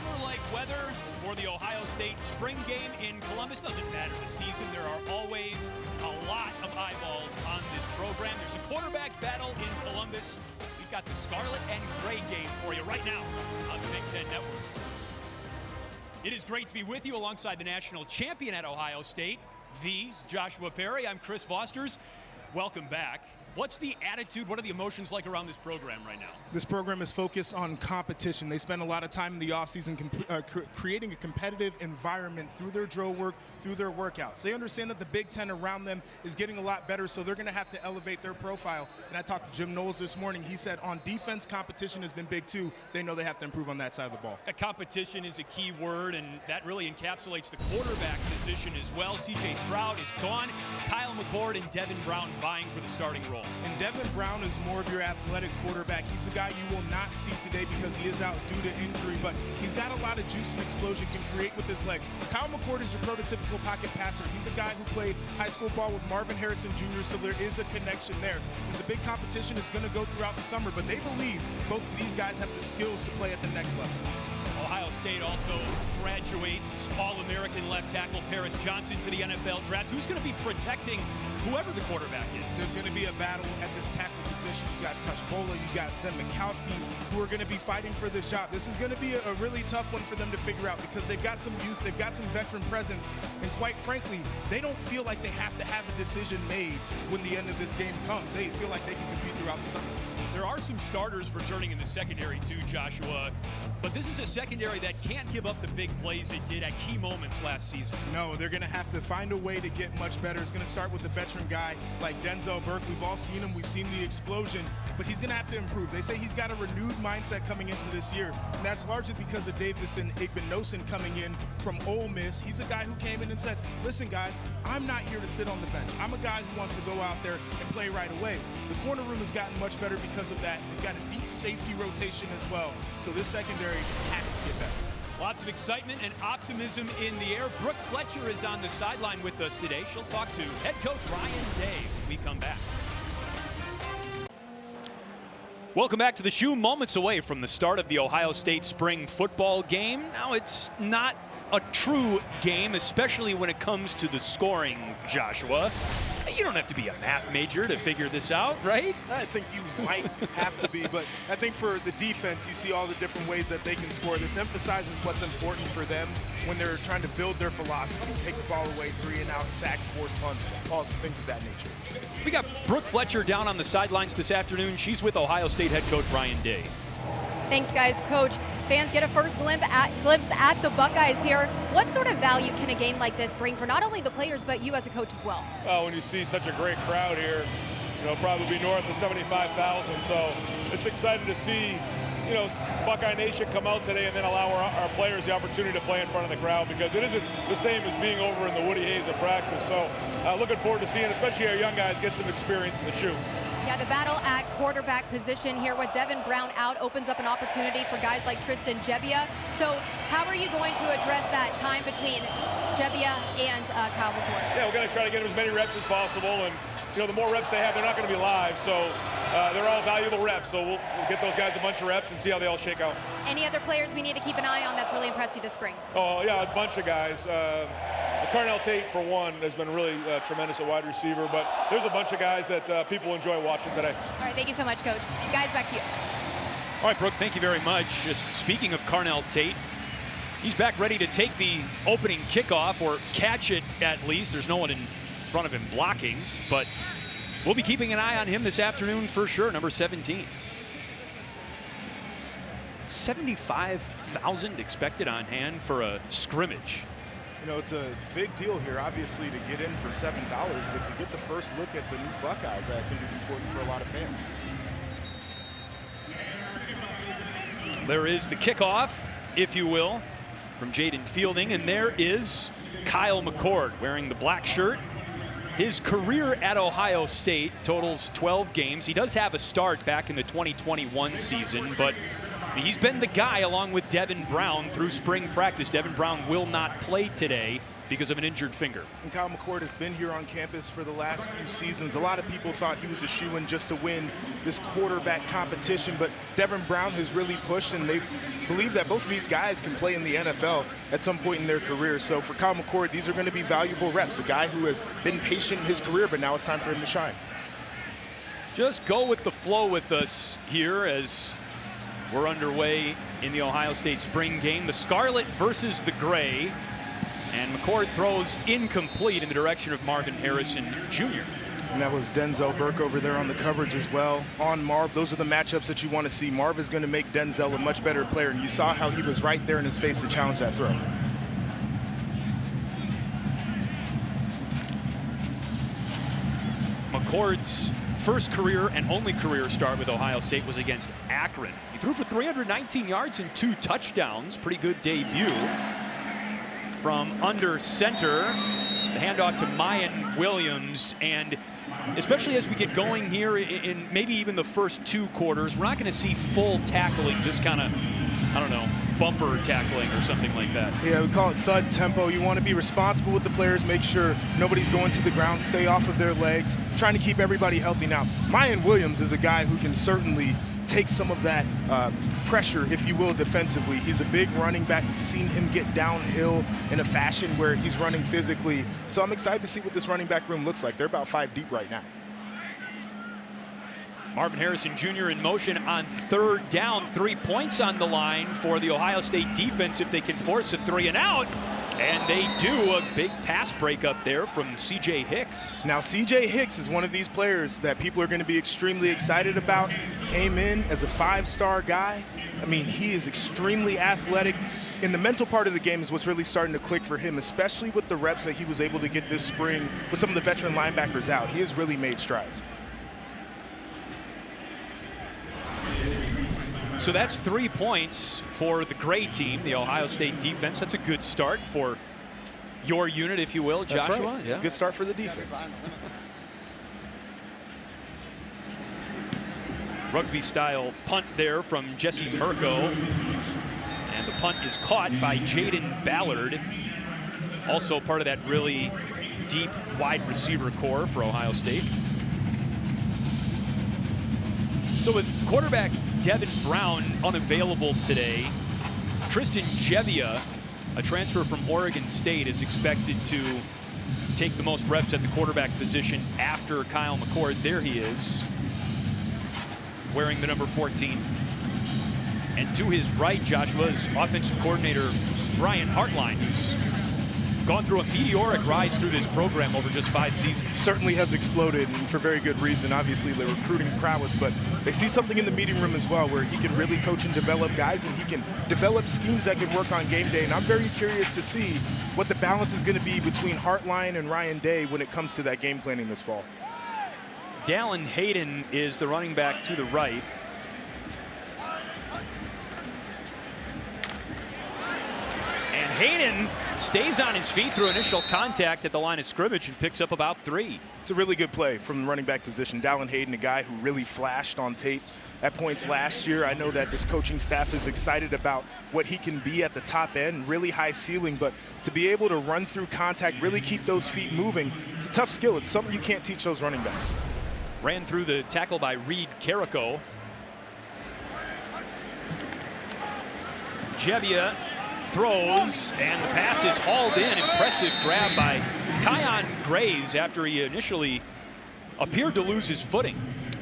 summer-like weather for the Ohio State spring game in Columbus. Doesn't matter the season. There are always a lot of eyeballs on this program. There's a quarterback battle in Columbus. We've got the Scarlet and Gray game for you right now on the Big Ten Network. It is great to be with you alongside the national champion at Ohio State, the Joshua Perry. I'm Chris Fosters. Welcome back. What's the attitude, what are the emotions like around this program right now? This program is focused on competition. They spend a lot of time in the offseason creating a competitive environment through their drill work, through their workouts. They understand that the Big Ten around them is getting a lot better, so they're going to have to elevate their profile. And I talked to Jim Knowles this morning. He said on defense, competition has been big too. They know they have to improve on that side of the ball. Competition is a key word, and that really encapsulates the quarterback position as well. C.J. Stroud is gone. Kyle McCord and Devin Brown vying for the starting role. And Devin Brown is more of your athletic quarterback. He's a guy you will not see today because he is out due to injury, but he's got a lot of juice and explosion, can create with his legs. Kyle McCord is your prototypical pocket passer. He's a guy who played high school ball with Marvin Harrison Jr., so there is a connection there. There's a big competition that's going to go throughout the summer, but they believe both of these guys have the skills to play at the next level. Ohio State also graduates All-American left tackle Paris Johnson to the NFL draft. Who's going to be protecting whoever the quarterback is? There's going to be a battle at this tackle position. You got Tushbola, you got Zen Mikowski, who are going to be fighting for this job. This is going to be a really tough one for them to figure out because they've got some youth, they've got some veteran presence, and quite frankly, they don't feel like they have to have a decision made when the end of this game comes. They feel like they can compete throughout the summer. There are some starters returning in the secondary too, Joshua, but this is a secondary that can't give up the big plays it did at key moments last season. No, they're going to have to find a way to get much better. It's going to start with the veteran guy like Denzel Burke. We've all seen him. We've seen the explosion, but he's going to have to improve. They say he's got a renewed mindset coming into this year, and that's largely because of Davison Igbinosun coming in from Ole Miss. He's a guy who came in and said, listen, guys, I'm not here to sit on the bench. I'm a guy who wants to go out there and play right away. The corner room has gotten much better because of that. They've got a deep safety rotation as well, so this secondary has to get better. Lots of excitement and optimism in the air. Brooke Fletcher is on the sideline with us today. She'll talk to head coach Ryan Day when we come back. Welcome back to the Shoe. Moments away from the start of the Ohio State spring football game. Now, it's not a true game, especially when it comes to the scoring, Joshua. You don't have to be a math major to figure this out, right? I think you might have to be, but I think for the defense, you see all the different ways that they can score. This emphasizes what's important for them when they're trying to build their philosophy, take the ball away, 3 and out, sacks, force punts, all things of that nature. We got Brooke Fletcher down on the sidelines this afternoon. She's with Ohio State head coach Ryan Day. Thanks, guys. Coach, fans get a first glimpse at the Buckeyes here. What sort of value can a game like this bring for not only the players, but you as a coach as well? Well, when you see such a great crowd here, probably north of 75,000. So it's exciting to see, Buckeye Nation come out today and then allow our players the opportunity to play in front of the crowd, because it isn't the same as being over in the Woody Hayes at practice. So looking forward to seeing, especially our young guys, get some experience in the shoe. Yeah, the battle at quarterback position here with Devin Brown out opens up an opportunity for guys like Tristan Gebbia. So how are you going to address that time between Gebbia and Kyle McCord? Yeah, we're going to try to get them as many reps as possible, and the more reps they have, they're not going to be live, so they're all valuable reps. So we'll get those guys a bunch of reps and see how they all shake out. Any other players we need to keep an eye on that's really impressed you this spring? Oh yeah, a bunch of guys. Carnell Tate, for one, has been really tremendous at wide receiver, but there's a bunch of guys that people enjoy watching today. All right, thank you so much, Coach. Guys, back to you. All right, Brooke, thank you very much. Just speaking of Carnell Tate, he's back ready to take the opening kickoff, or catch it at least. There's no one in front of him blocking, but we'll be keeping an eye on him this afternoon for sure, number 17. 75,000 expected on hand for a scrimmage. It's a big deal here, obviously, to get in for $7, but to get the first look at the new Buckeyes, I think is important for a lot of fans. There is the kickoff, if you will, from Jaden Fielding, and there is Kyle McCord wearing the black shirt. His career at Ohio State totals 12 games. He does have a start back in the 2021 season, but he's been the guy along with Devin Brown through spring practice. Devin Brown will not play today because of an injured finger. And Kyle McCord has been here on campus for the last few seasons. A lot of people thought he was a shoo-in just to win this quarterback competition, but Devin Brown has really pushed, and they believe that both of these guys can play in the NFL at some point in their career. So for Kyle McCord, these are going to be valuable reps. A guy who has been patient in his career, but now it's time for him to shine. Just go with the flow with us here as we're underway in the Ohio State spring game. The Scarlet versus the Gray. And McCord throws incomplete in the direction of Marvin Harrison Jr. And that was Denzel Burke over there on the coverage as well. On Marv, those are the matchups that you want to see. Marv is going to make Denzel a much better player, and you saw how he was right there in his face to challenge that throw. McCord's first career and only career start with Ohio State was against Akron. He threw for 319 yards and 2 touchdowns. Pretty good debut. From under center, the handoff to Mayan Williams, and especially as we get going here in maybe even the first 2 quarters, we're not going to see full tackling, just kind of, I don't know, bumper tackling or something like that. Yeah, we call it thud tempo. You want to be responsible with the players, make sure nobody's going to the ground, stay off of their legs, trying to keep everybody healthy. Now, Mayan Williams is a guy who can certainly take some of that pressure, if you will, defensively. He's a big running back. We've seen him get downhill in a fashion where he's running physically. So I'm excited to see what this running back room looks like. They're about 5 deep right now. Marvin Harrison Jr. in motion on 3rd down. 3 points on the line for the Ohio State defense if they can force a 3 and out. And they do. A big pass breakup there from C.J. Hicks. Now, C.J. Hicks is one of these players that people are going to be extremely excited about. Came in as a 5-star guy. I mean, he is extremely athletic. In the mental part of the game is what's really starting to click for him, especially with the reps that he was able to get this spring with some of the veteran linebackers out. He has really made strides. So that's 3 points for the Gray team, the Ohio State defense. That's a good start for your unit, if you will, Joshua. That's right. It's a good start for the defense. Rugby-style punt there from Jesse Mirko. And the punt is caught by Jaden Ballard. Also part of that really deep wide receiver core for Ohio State. So with quarterback Devin Brown unavailable today, Tristan Gebbia, a transfer from Oregon State, is expected to take the most reps at the quarterback position after Kyle McCord. There he is, wearing the number 14. And to his right, Joshua, is offensive coordinator Brian Hartline, who's gone through a meteoric rise through this program over just 5 seasons. Certainly has exploded, and for very good reason. Obviously, the recruiting prowess, but they see something in the meeting room as well where he can really coach and develop guys, and he can develop schemes that can work on game day. And I'm very curious to see what the balance is going to be between Hartline and Ryan Day when it comes to that game planning this fall. Dallin Hayden is the running back to the right. And Hayden stays on his feet through initial contact at the line of scrimmage and picks up about 3. It's a really good play from the running back position. Dallin Hayden, a guy who really flashed on tape at points last year. I know that this coaching staff is excited about what he can be at the top end, really high ceiling, but to be able to run through contact, really keep those feet moving, it's a tough skill. It's something you can't teach those running backs. Ran through the tackle by Reed Carrico. Gebbia throws, and the pass is hauled in. Impressive grab by Kyon Graves after he initially appeared to lose his footing.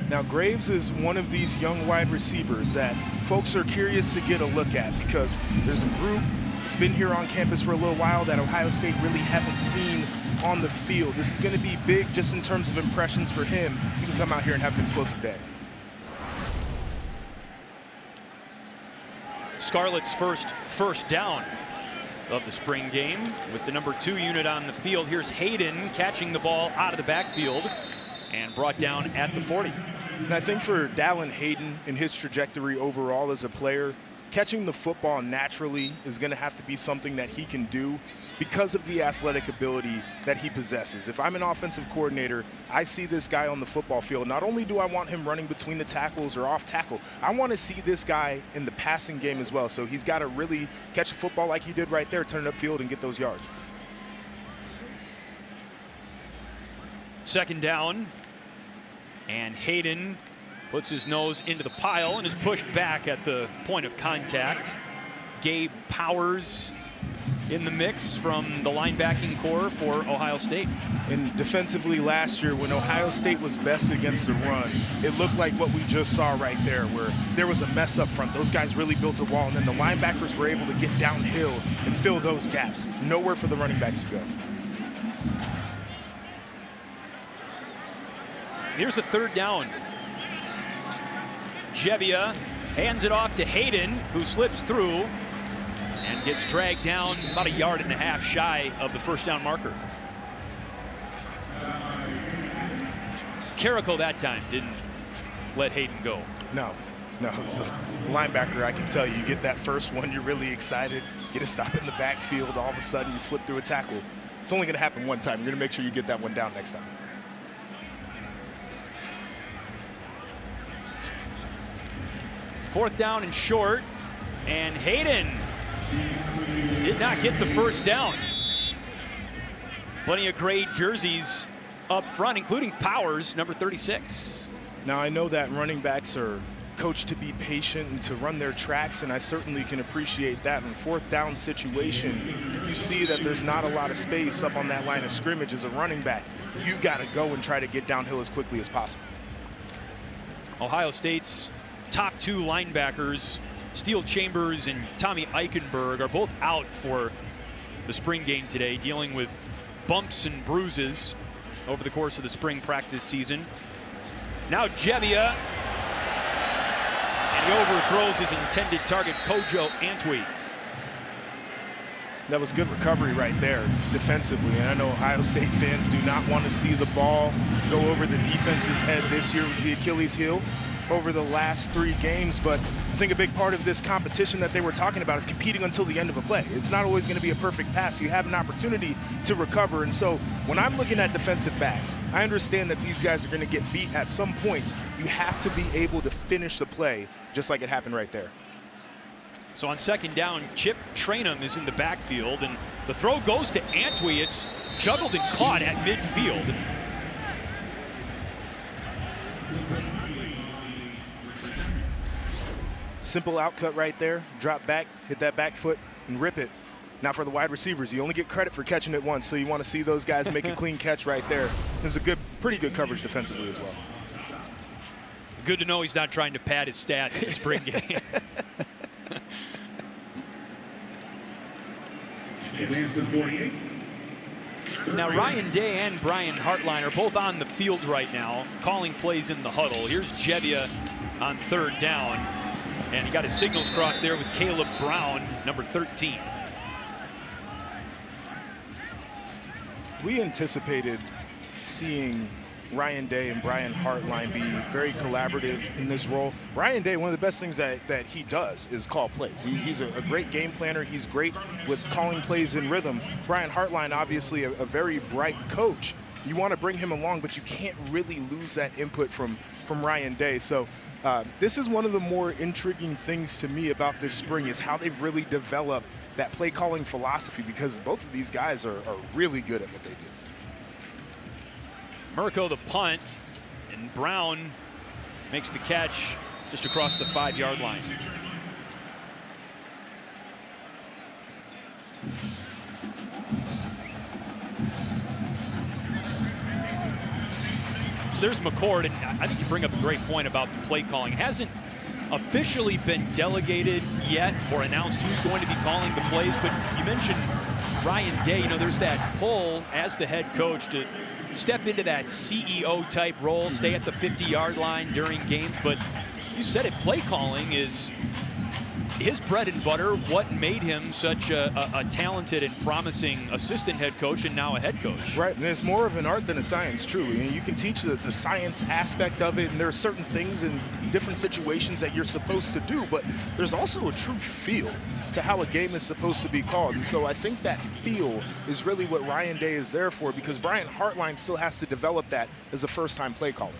Now, Graves is one of these young wide receivers that folks are curious to get a look at because there's a group that's been here on campus for a little while that Ohio State really hasn't seen on the field. This is going to be big just in terms of impressions for him. He can come out here and have an explosive day. Scarlet's first down of the spring game with the number 2 unit on the field. Here's Hayden catching the ball out of the backfield and brought down at the 40. And I think for Dallin Hayden in his trajectory overall as a player, catching the football naturally is going to have to be something that he can do because of the athletic ability that he possesses. If I'm an offensive coordinator, I see this guy on the football field. Not only do I want him running between the tackles or off tackle, I want to see this guy in the passing game as well. So he's got to really catch the football like he did right there, turn it upfield and get those yards. Second down, and Hayden puts his nose into the pile and is pushed back at the point of contact. Gabe Powers in the mix from the linebacking core for Ohio State. And defensively last year, when Ohio State was best against the run, it looked like what we just saw right there, where there was a mess up front. Those guys really built a wall, and then the linebackers were able to get downhill and fill those gaps. Nowhere for the running backs to go. Here's a third down. Gebbia hands it off to Hayden, who slips through and gets dragged down about 1.5 yards shy of the first down marker. Carrico that time didn't let Hayden go. No, as a linebacker, I can tell you, you get that first one, you're really excited, get a stop in the backfield, all of a sudden you slip through a tackle. It's only going to happen one time. You're going to make sure you get that one down next time. Fourth down and short, and Hayden did not get the first down. Plenty of gray jerseys up front, including Powers, number 36. Now, I know that running backs are coached to be patient and to run their tracks, and I certainly can appreciate that. In fourth down situation, you see that there's not a lot of space up on that line of scrimmage. As a running back, you've got to go and try to get downhill as quickly as possible. Ohio State's top 2 linebackers, Steele Chambers and Tommy Eichenberg, are both out for the spring game today, dealing with bumps and bruises over the course of the spring practice season. Now Gebbia, and he overthrows his intended target, Kojo Antwi. That was good recovery right there defensively, and I know Ohio State fans do not want to see the ball go over the defense's head. This year was the Achilles heel over the last 3 games, but I think a big part of this competition that they were talking about is competing until the end of a play. It's not always going to be a perfect pass. You have an opportunity to recover, and so when I'm looking at defensive backs, I understand that these guys are going to get beat at some points. You have to be able to finish the play just like it happened right there. So on second down, Chip Trainum is in the backfield, and the throw goes to Antwi. It's juggled and caught at midfield. Simple outcut right there. Drop back, hit that back foot, and rip it. Now for the wide receivers, you only get credit for catching it once, so you want to see those guys make a clean catch right there. There's a pretty good coverage defensively as well. Good to know he's not trying to pad his stats in the spring game. Now Ryan Day and Brian Hartline are both on the field right now, calling plays in the huddle. Here's Gebbia on third down, and he got his signals crossed there with Caleb Brown, number 13. We anticipated seeing Ryan Day and Brian Hartline be very collaborative in this role. Ryan Day, one of the best things that he does is call plays. He's a great game planner. He's great with calling plays in rhythm. Brian Hartline, obviously a very bright coach. You want to bring him along, but you can't really lose that input from Ryan Day. So this is one of the more intriguing things to me about this spring, is how they've really developed that play calling philosophy, because both of these guys are really good at what they do. Mirko the punt, and Brown makes the catch just across the 5-yard line. There's McCord, and I think you bring up a great point about the play calling. It hasn't officially been delegated yet or announced who's going to be calling the plays, but you mentioned Ryan Day. You know, there's that pull as the head coach to step into that CEO type role, stay at the 50-yard line during games, but you said it, play calling is his bread and butter, what made him such a talented and promising assistant head coach and now a head coach. Right, and it's more of an art than a science, truly. And you can teach the science aspect of it, and there are certain things in different situations that you're supposed to do, but there's also a true feel to how a game is supposed to be called. And so I think that feel is really what Ryan Day is there for, because Brian Hartline still has to develop that as a first-time play caller.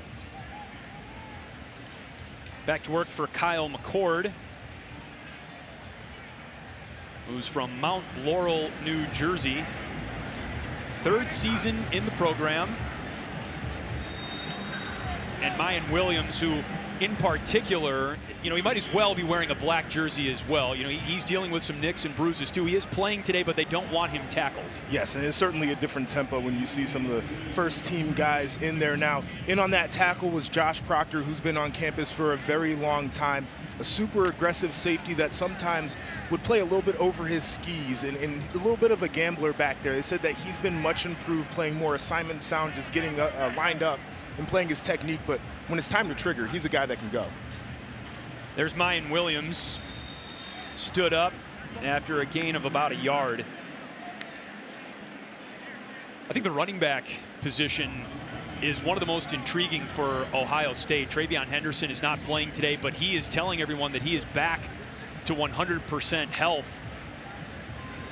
Back to work for Kyle McCord, who's from Mount Laurel, New Jersey. Third season in the program. and Mayan Williams, who in particular, you know, he might as well be wearing a black jersey as well. You know, he's dealing with some nicks and bruises too. He is playing today, but they don't want him tackled. Yes, and it's certainly a different tempo when you see some of the first team guys in there now. In on that tackle was Josh Proctor, who's been on campus for a very long time. A super aggressive safety that sometimes would play a little bit over his skis and a little bit of a gambler back there. They said that he's been much improved, playing more assignment sound, just getting lined up and playing his technique. But when it's time to trigger, he's a guy that can go. There's Mayan Williams, stood up after a gain of about a yard. I think the running back position is one of the most intriguing for Ohio State. TreVeyon Henderson is not playing today, but he is telling everyone that he is back to 100% health.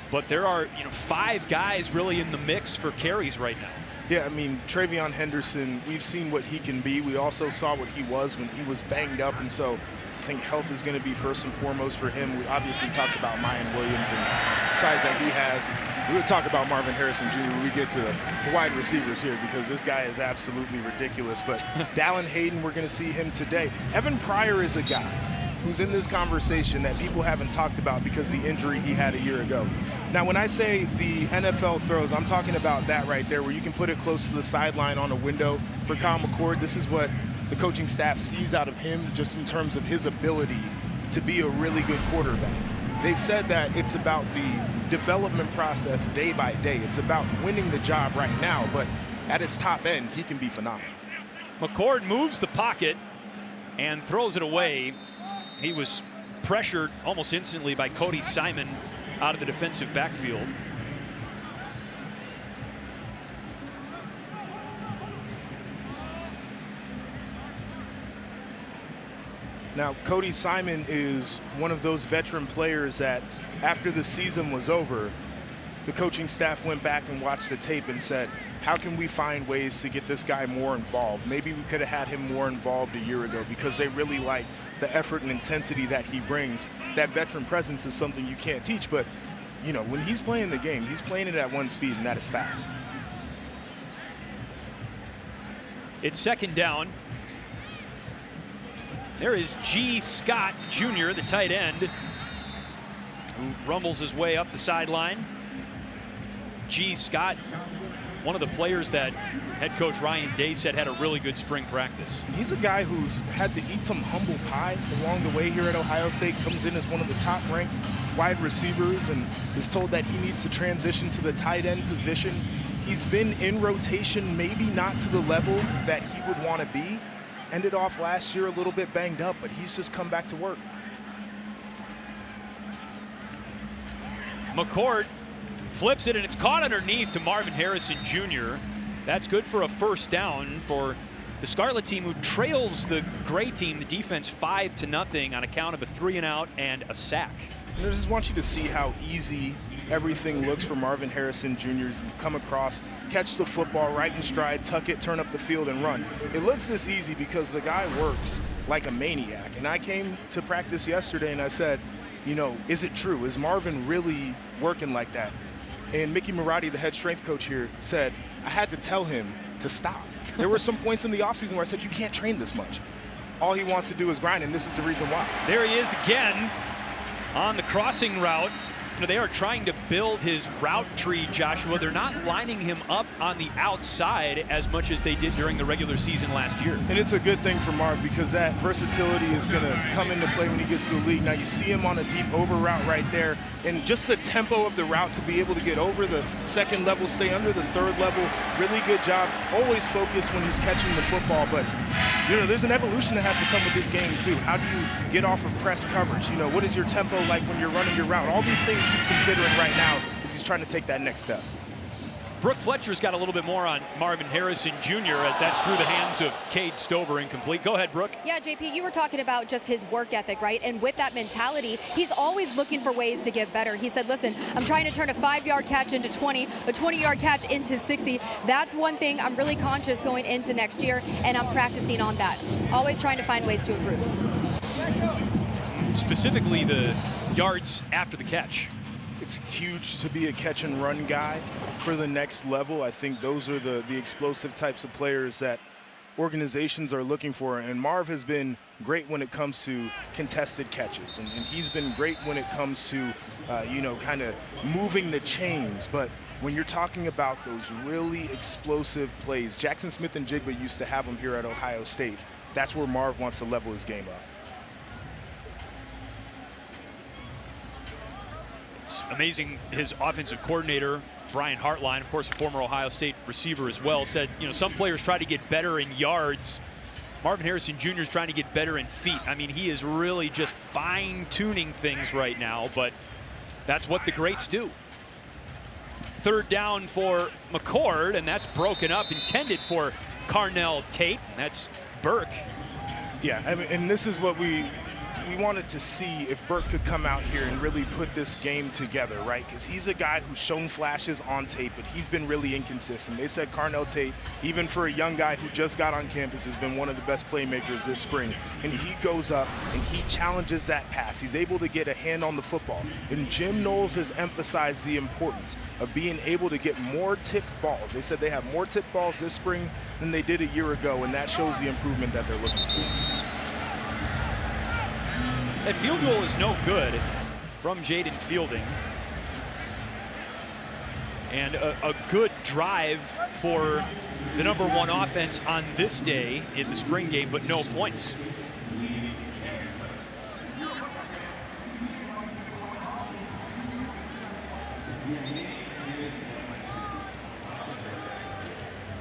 But there are, you know, 5 guys really in the mix for carries right now. Yeah, I mean, TreVeyon Henderson, we've seen what he can be. We also saw what he was when he was banged up, and so I think health is going to be first and foremost for him. We obviously talked about Mayan Williams and the size that he has. We would talk about Marvin Harrison Jr. when we get to the wide receivers here, because this guy is absolutely ridiculous. But Dallin Hayden, we're going to see him today. Evan Pryor is a guy who's in this conversation that people haven't talked about because of the injury he had a year ago. Now, when I say the NFL throws, I'm talking about that right there, where you can put it close to the sideline on a window for Kyle McCord. This is what the coaching staff sees out of him, just in terms of his ability to be a really good quarterback. They've said that it's about the development process day by day. It's about winning the job right now, but at its top end, he can be phenomenal. McCord moves the pocket and throws it away. He was pressured almost instantly by Cody Simon out of the defensive backfield. Now, Cody Simon is one of those veteran players that after the season was over, the coaching staff went back and watched the tape and said, how can we find ways to get this guy more involved? Maybe we could have had him more involved a year ago, because they really like the effort and intensity that he brings. That veteran presence is something you can't teach, but you know, when he's playing the game, he's playing it at one speed, and that is fast. It's second down. There is G. Scott Jr., the tight end, who rumbles his way up the sideline. G. Scott, one of the players that head coach Ryan Day said had a really good spring practice. He's a guy who's had to eat some humble pie along the way here at Ohio State. Comes in as one of the top-ranked wide receivers and is told that he needs to transition to the tight end position. He's been in rotation, maybe not to the level that he would want to be. Ended off last year a little bit banged up, but he's just come back to work. McCord flips it, and it's caught underneath to Marvin Harrison Jr. That's good for a first down for the Scarlet team, who trails the gray team, the defense, 5-0 on account of a 3-and-out and a sack. I just want you to see how easy everything looks for Marvin Harrison Jr. as you come across, catch the football right in stride, tuck it, turn up the field, and run. It looks this easy because the guy works like a maniac. And I came to practice yesterday and I said, you know, is it true? Is Marvin really working like that? And Mickey Marotti, the head strength coach here, said, I had to tell him to stop. There were some points in the offseason where I said, you can't train this much. All he wants to do is grind, and this is the reason why. There he is again on the crossing route. You know, they are trying to build his route tree, Joshua. They're not lining him up on the outside as much as they did during the regular season last year. And it's a good thing for Marv, because that versatility is going to come into play when he gets to the league. Now you see him on a deep over route right there, and just the tempo of the route to be able to get over the second level, stay under the third level, really good job. Always focused when he's catching the football, but you know, there's an evolution that has to come with this game too. How do you get off of press coverage? You know, what is your tempo like when you're running your route? All these things he's considering right now as he's trying to take that next step. Brooke Fletcher's got a little bit more on Marvin Harrison Jr. as that's through the hands of Cade Stover, incomplete. Go ahead, Brooke. Yeah, JP, you were talking about just his work ethic, right? And with that mentality, he's always looking for ways to get better. He said, listen, I'm trying to turn a 5-yard catch into 20, a 20-yard catch into 60. That's one thing I'm really conscious going into next year, and I'm practicing on that. Always trying to find ways to improve. Specifically the yards after the catch. It's huge to be a catch and run guy for the next level. I think those are the explosive types of players that organizations are looking for. And Marv has been great when it comes to contested catches. And he's been great when it comes to, kind of moving the chains. But when you're talking about those really explosive plays, Jackson Smith and Jigba used to have them here at Ohio State. That's where Marv wants to level his game up. It's amazing. His offensive coordinator, Brian Hartline, of course, a former Ohio State receiver as well, said, some players try to get better in yards. Marvin Harrison Jr. is trying to get better in feet. I mean, he is really just fine-tuning things right now, but that's what the greats do. Third down for McCord, and that's broken up, intended for Carnell Tate. That's Burke. Yeah, I mean, and this is what we wanted to see, if Burke could come out here and really put this game together, right? Because he's a guy who's shown flashes on tape, but he's been really inconsistent. They said Carnell Tate, even for a young guy who just got on campus, has been one of the best playmakers this spring. And he goes up and he challenges that pass. He's able to get a hand on the football. And Jim Knowles has emphasized the importance of being able to get more tip balls. They said they have more tip balls this spring than they did a year ago, and that shows the improvement that they're looking for. That field goal is no good from Jaden Fielding. And a good drive for the #1 offense on this day in the spring game, but no points.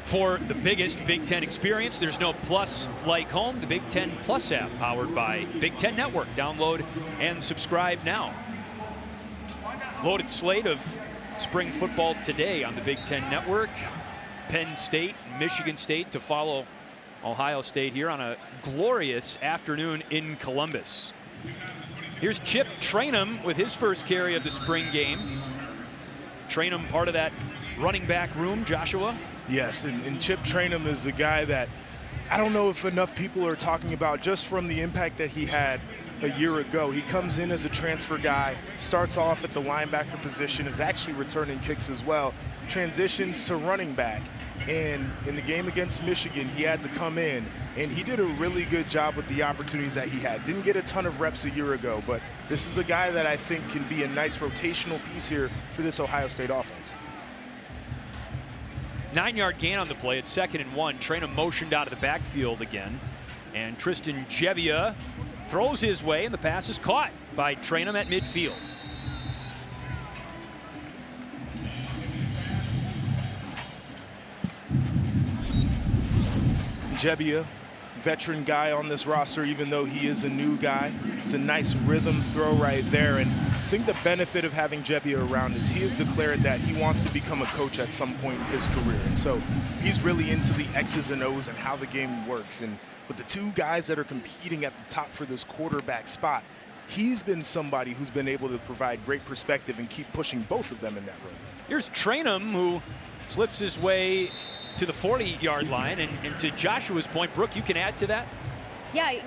For the biggest Big Ten experience, there's no plus like home. The Big Ten Plus app, powered by Big Ten Network. Download and subscribe now. Loaded slate of spring football today on the Big Ten Network. Penn State, Michigan State to follow Ohio State here on a glorious afternoon in Columbus. Here's Chip Trainum with his first carry of the spring game. Trainum part of that running back room, Joshua? Yes, and Chip Trainum is a guy that I don't know if enough people are talking about just from the impact that he had a year ago. He comes in as a transfer guy, starts off at the linebacker position, is actually returning kicks as well, transitions to running back. And in the game against Michigan, he had to come in, and he did a really good job with the opportunities that he had. Didn't get a ton of reps a year ago, but this is a guy that I think can be a nice rotational piece here for this Ohio State offense. 9-yard gain on the play. It's 2nd and 1. Trainum motioned out of the backfield again. And Tristan Gebbia throws his way, and the pass is caught by Trainum at midfield. Gebbia, veteran guy on this roster, even though he is a new guy. It's a nice rhythm throw right there. And I think the benefit of having Gebbia around is he has declared that he wants to become a coach at some point in his career. And so he's really into the X's and O's and how the game works. And with the two guys that are competing at the top for this quarterback spot, he's been somebody who's been able to provide great perspective and keep pushing both of them in that room. Here's Trainum, who slips his way to the 40-yard line. And to Joshua's point, Brooke, you can add to that? Yeah,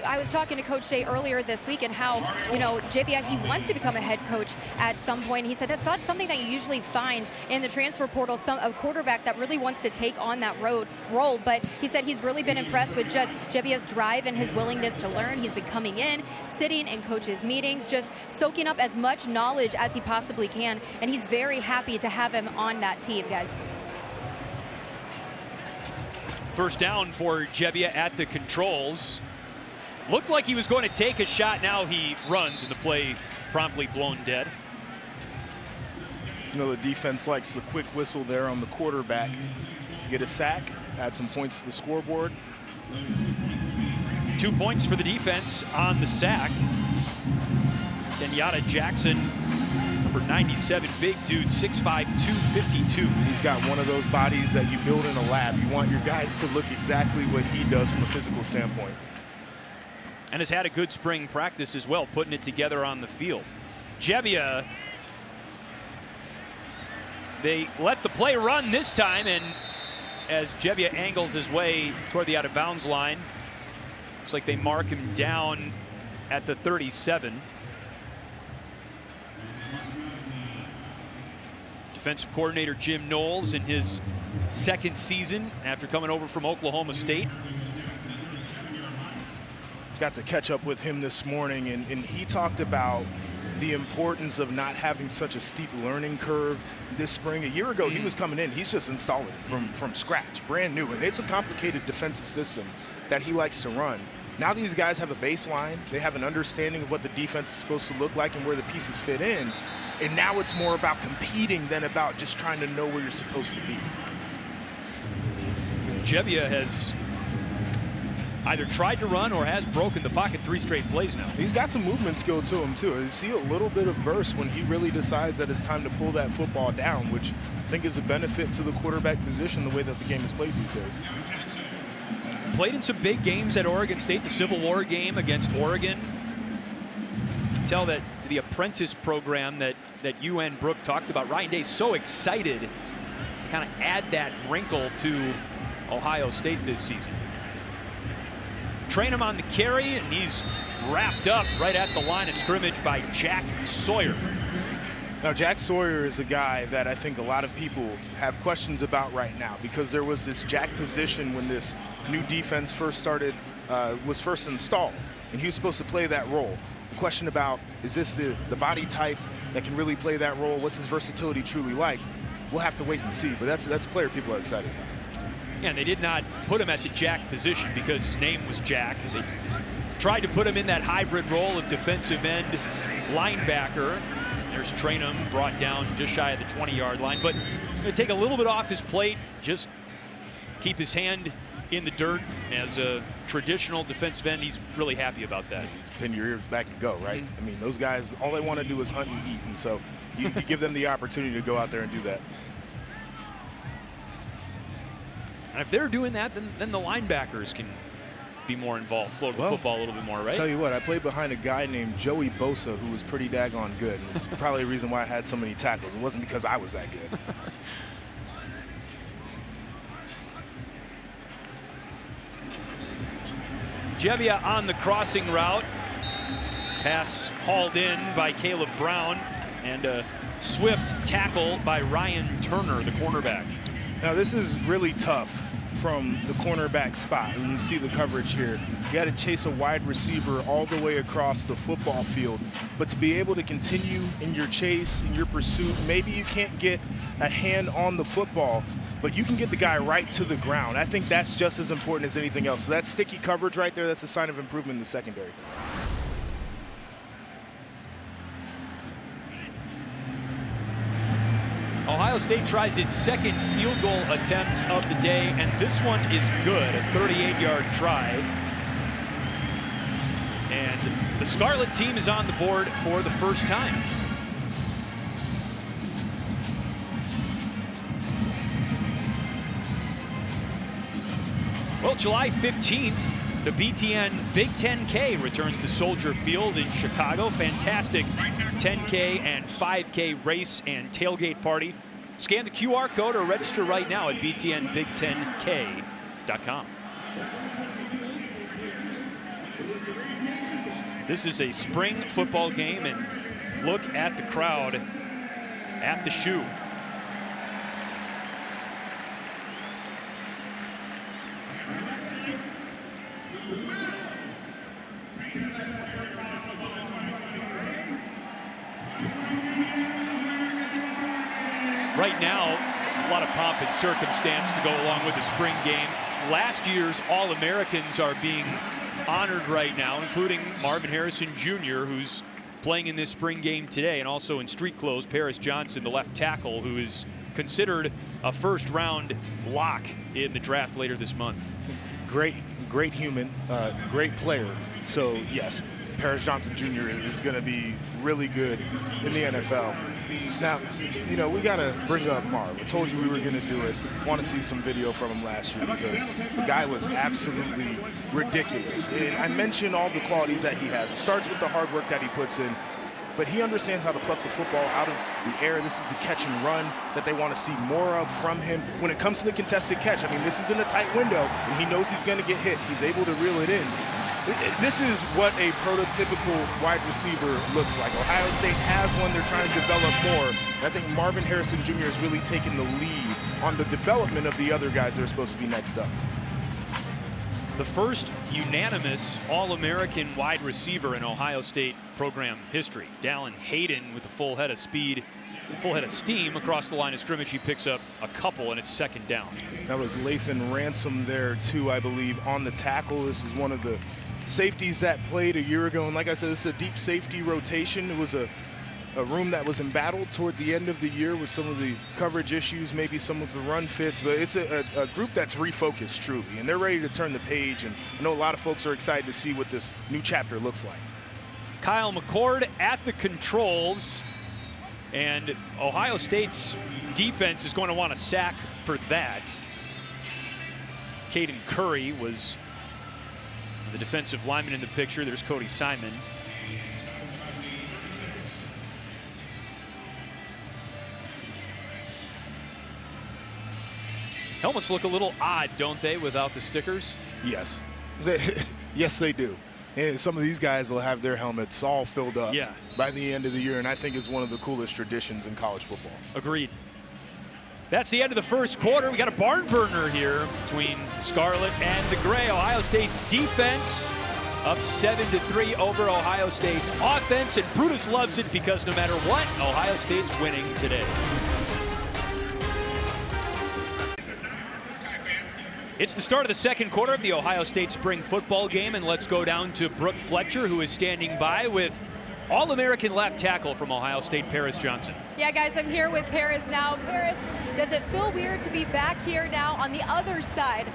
I was talking to Coach Day earlier this week and how, Gebbia, he wants to become a head coach at some point. He said that's not something that you usually find in the transfer portal, a quarterback that really wants to take on that role. But he said he's really been impressed with just Gebbia's drive and his willingness to learn. He's been coming in, sitting in coaches' meetings, just soaking up as much knowledge as he possibly can. And he's very happy to have him on that team, guys. First down for Gebbia at the controls. Looked like he was going to take a shot. Now he runs, and the play promptly blown dead. The defense likes the quick whistle there on the quarterback. Get a sack, add some points to the scoreboard. 2 points for the defense on the sack. Kenyatta Jackson, number 97, big dude, 6'5", 252. He's got one of those bodies that you build in a lab. You want your guys to look exactly what he does from a physical standpoint. And has had a good spring practice as well, putting it together on the field. Gebbia, they let the play run this time, and as Gebbia angles his way toward the out-of-bounds line, looks like they mark him down at the 37. defensive coordinator Jim Knowles in his second season after coming over from Oklahoma State. Got to catch up with him this morning, and he talked about the importance of not having such a steep learning curve this spring. A year ago, he was coming in. He's just installing it from scratch, brand new. And it's a complicated defensive system that he likes to run. Now these guys have a baseline. They have an understanding of what the defense is supposed to look like and where the pieces fit in. And now it's more about competing than about just trying to know where you're supposed to be. Gebbia has either tried to run or has broken the pocket 3 straight plays now. He's got some movement skill to him, too. You see a little bit of burst when he really decides that it's time to pull that football down, which I think is a benefit to the quarterback position, the way that the game is played these days. Played in some big games at Oregon State, the Civil War game against Oregon. You can tell that the apprentice program that you and Brooke talked about, Ryan Day's so excited to kind of add that wrinkle to Ohio State this season. Train him on the carry, and he's wrapped up right at the line of scrimmage by Jack Sawyer. Now, Jack Sawyer is a guy that I think a lot of people have questions about right now, because there was this Jack position when this new defense was first installed, and he was supposed to play that role. The question about, is this the body type that can really play that role? What's his versatility truly like? We'll have to wait and see, but that's a player people are excited about. Yeah, and they did not put him at the Jack position because his name was Jack. They tried to put him in that hybrid role of defensive end linebacker. There's Trainum brought down just shy of the 20-yard line, but going to take a little bit off his plate, just keep his hand in the dirt as a traditional defensive end. He's really happy about that. Pin your ears back and go, right? I mean, those guys, all they want to do is hunt and eat, and so you give them the opportunity to go out there and do that. And if they're doing that, then the linebackers can be more involved, float the football a little bit more, right? Tell you what, I played behind a guy named Joey Bosa who was pretty daggone good. And it's probably the reason why I had so many tackles. It wasn't because I was that good. Gebbia on the crossing route. Pass hauled in by Caleb Brown, and a swift tackle by Ryan Turner, the cornerback. Now, this is really tough from the cornerback spot. When you see the coverage here, you got to chase a wide receiver all the way across the football field. But to be able to continue in your chase, in your pursuit, maybe you can't get a hand on the football, but you can get the guy right to the ground. I think that's just as important as anything else. So that sticky coverage right there, that's a sign of improvement in the secondary. Ohio State tries its second field goal attempt of the day, and this one is good, a 38-yard try. And the Scarlet team is on the board for the first time. Well, July 15th, the BTN Big 10K returns to Soldier Field in Chicago. Fantastic 10K and 5K race and tailgate party. Scan the QR code or register right now at btnbig10k.com. This is a spring football game, and look at the crowd at the shoe. Right now, a lot of pomp and circumstance to go along with the spring game. Last year's All-Americans are being honored right now, including Marvin Harrison Jr., who's playing in this spring game today, and also in street clothes, Paris Johnson, the left tackle, who is considered a first-round lock in the draft later this month. Great human, great player. So, yes, Paris Johnson Jr. is going to be really good in the NFL. Now, you know, we got to bring up Marv. I told you we were going to do it. Want to see some video from him last year because the guy was absolutely ridiculous. And I mentioned all the qualities that he has. It starts with the hard work that he puts in. but he understands how to pluck the football out of the air. This is a catch and run that they want to see more of from him. When it comes to the contested catch, I mean, this is in a tight window, and he knows he's going to get hit. He's able to reel it in. This is what a prototypical wide receiver looks like. Ohio State has one. They're trying to develop more. And I think Marvin Harrison Jr. has really taken the lead on the development of the other guys that are supposed to be next up. The first unanimous All-American wide receiver in Ohio State program history. Dallin Hayden with a full head of speed, full head of steam across the line of scrimmage. He picks up a couple, and it's second down. That was Lathan Ransom there, too, I believe, on the tackle. This is one of the safeties that played a year ago. And like I said, this is a deep safety rotation. It was a room that was embattled toward the end of the year with some of the coverage issues, maybe some of the run fits, but it's a group that's refocused truly, and they're ready to turn the page, and I know a lot of folks are excited to see what this new chapter looks like. Kyle McCord at the controls, and Ohio State's defense is going to want a sack for that. Caden Curry was the defensive lineman in the picture. There's Cody Simon. Helmets look a little odd, don't they, without the stickers? Yes. Yes, they do. And some of these guys will have their helmets all filled up by the end of the year, and I think it's one of the coolest traditions in college football. Agreed. That's the end of the first quarter. We got a barn burner here between Scarlet and the Gray. Ohio State's defense up 7-3 over Ohio State's offense, and Brutus loves it because no matter what, Ohio State's winning today. It's the start of the second quarter of the Ohio State spring football game, and let's go down to Brooke Fletcher, who is standing by with All-American left tackle from Ohio State, Paris Johnson. Yeah, guys, I'm here with Paris now. Paris, does it feel weird to be back here now on the other side?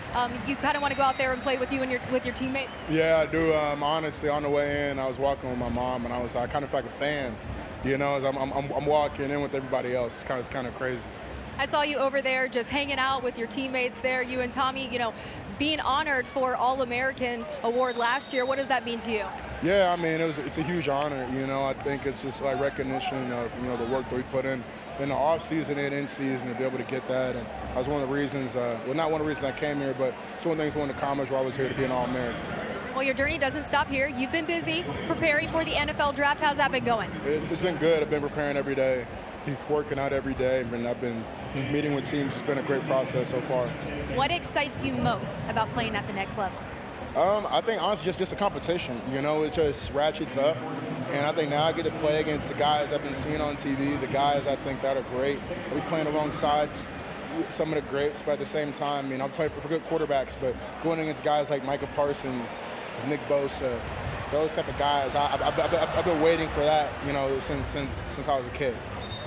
You kind of want to go out there and play with you and your teammates? Yeah, I do. Honestly, on the way in, I was walking with my mom, and I kind of feel like a fan. You know, as I'm walking in with everybody else. It's kind of crazy. I saw you over there just hanging out with your teammates there, you and Tommy, you know, being honored for All-American award last year. What does that mean to you? Yeah, I mean, it's a huge honor. You know, I think it's just like recognition of, you know, the work that we put in the off season and in season to be able to get that. And that was one of the reasons, well, not one of the reasons I came here, but it's one of the things I wanted to accomplish while I was here to be an All-American. So. Well, your journey doesn't stop here. You've been busy preparing for the NFL draft. How's that been going? It's been good. I've been preparing every day. Working out every day, and I've been meeting with teams. It's been a great process so far. What excites you most about playing at the next level? I think honestly just a competition. You know, it just ratchets up, and I think now I get to play against the guys I've been seeing on TV, the guys I think that are great. We playing alongside some of the greats, but at the same time, I mean, I'm playing for good quarterbacks, but going against guys like Micah Parsons, Nick Bosa, those type of guys, I've been waiting for that, you know, since I was a kid.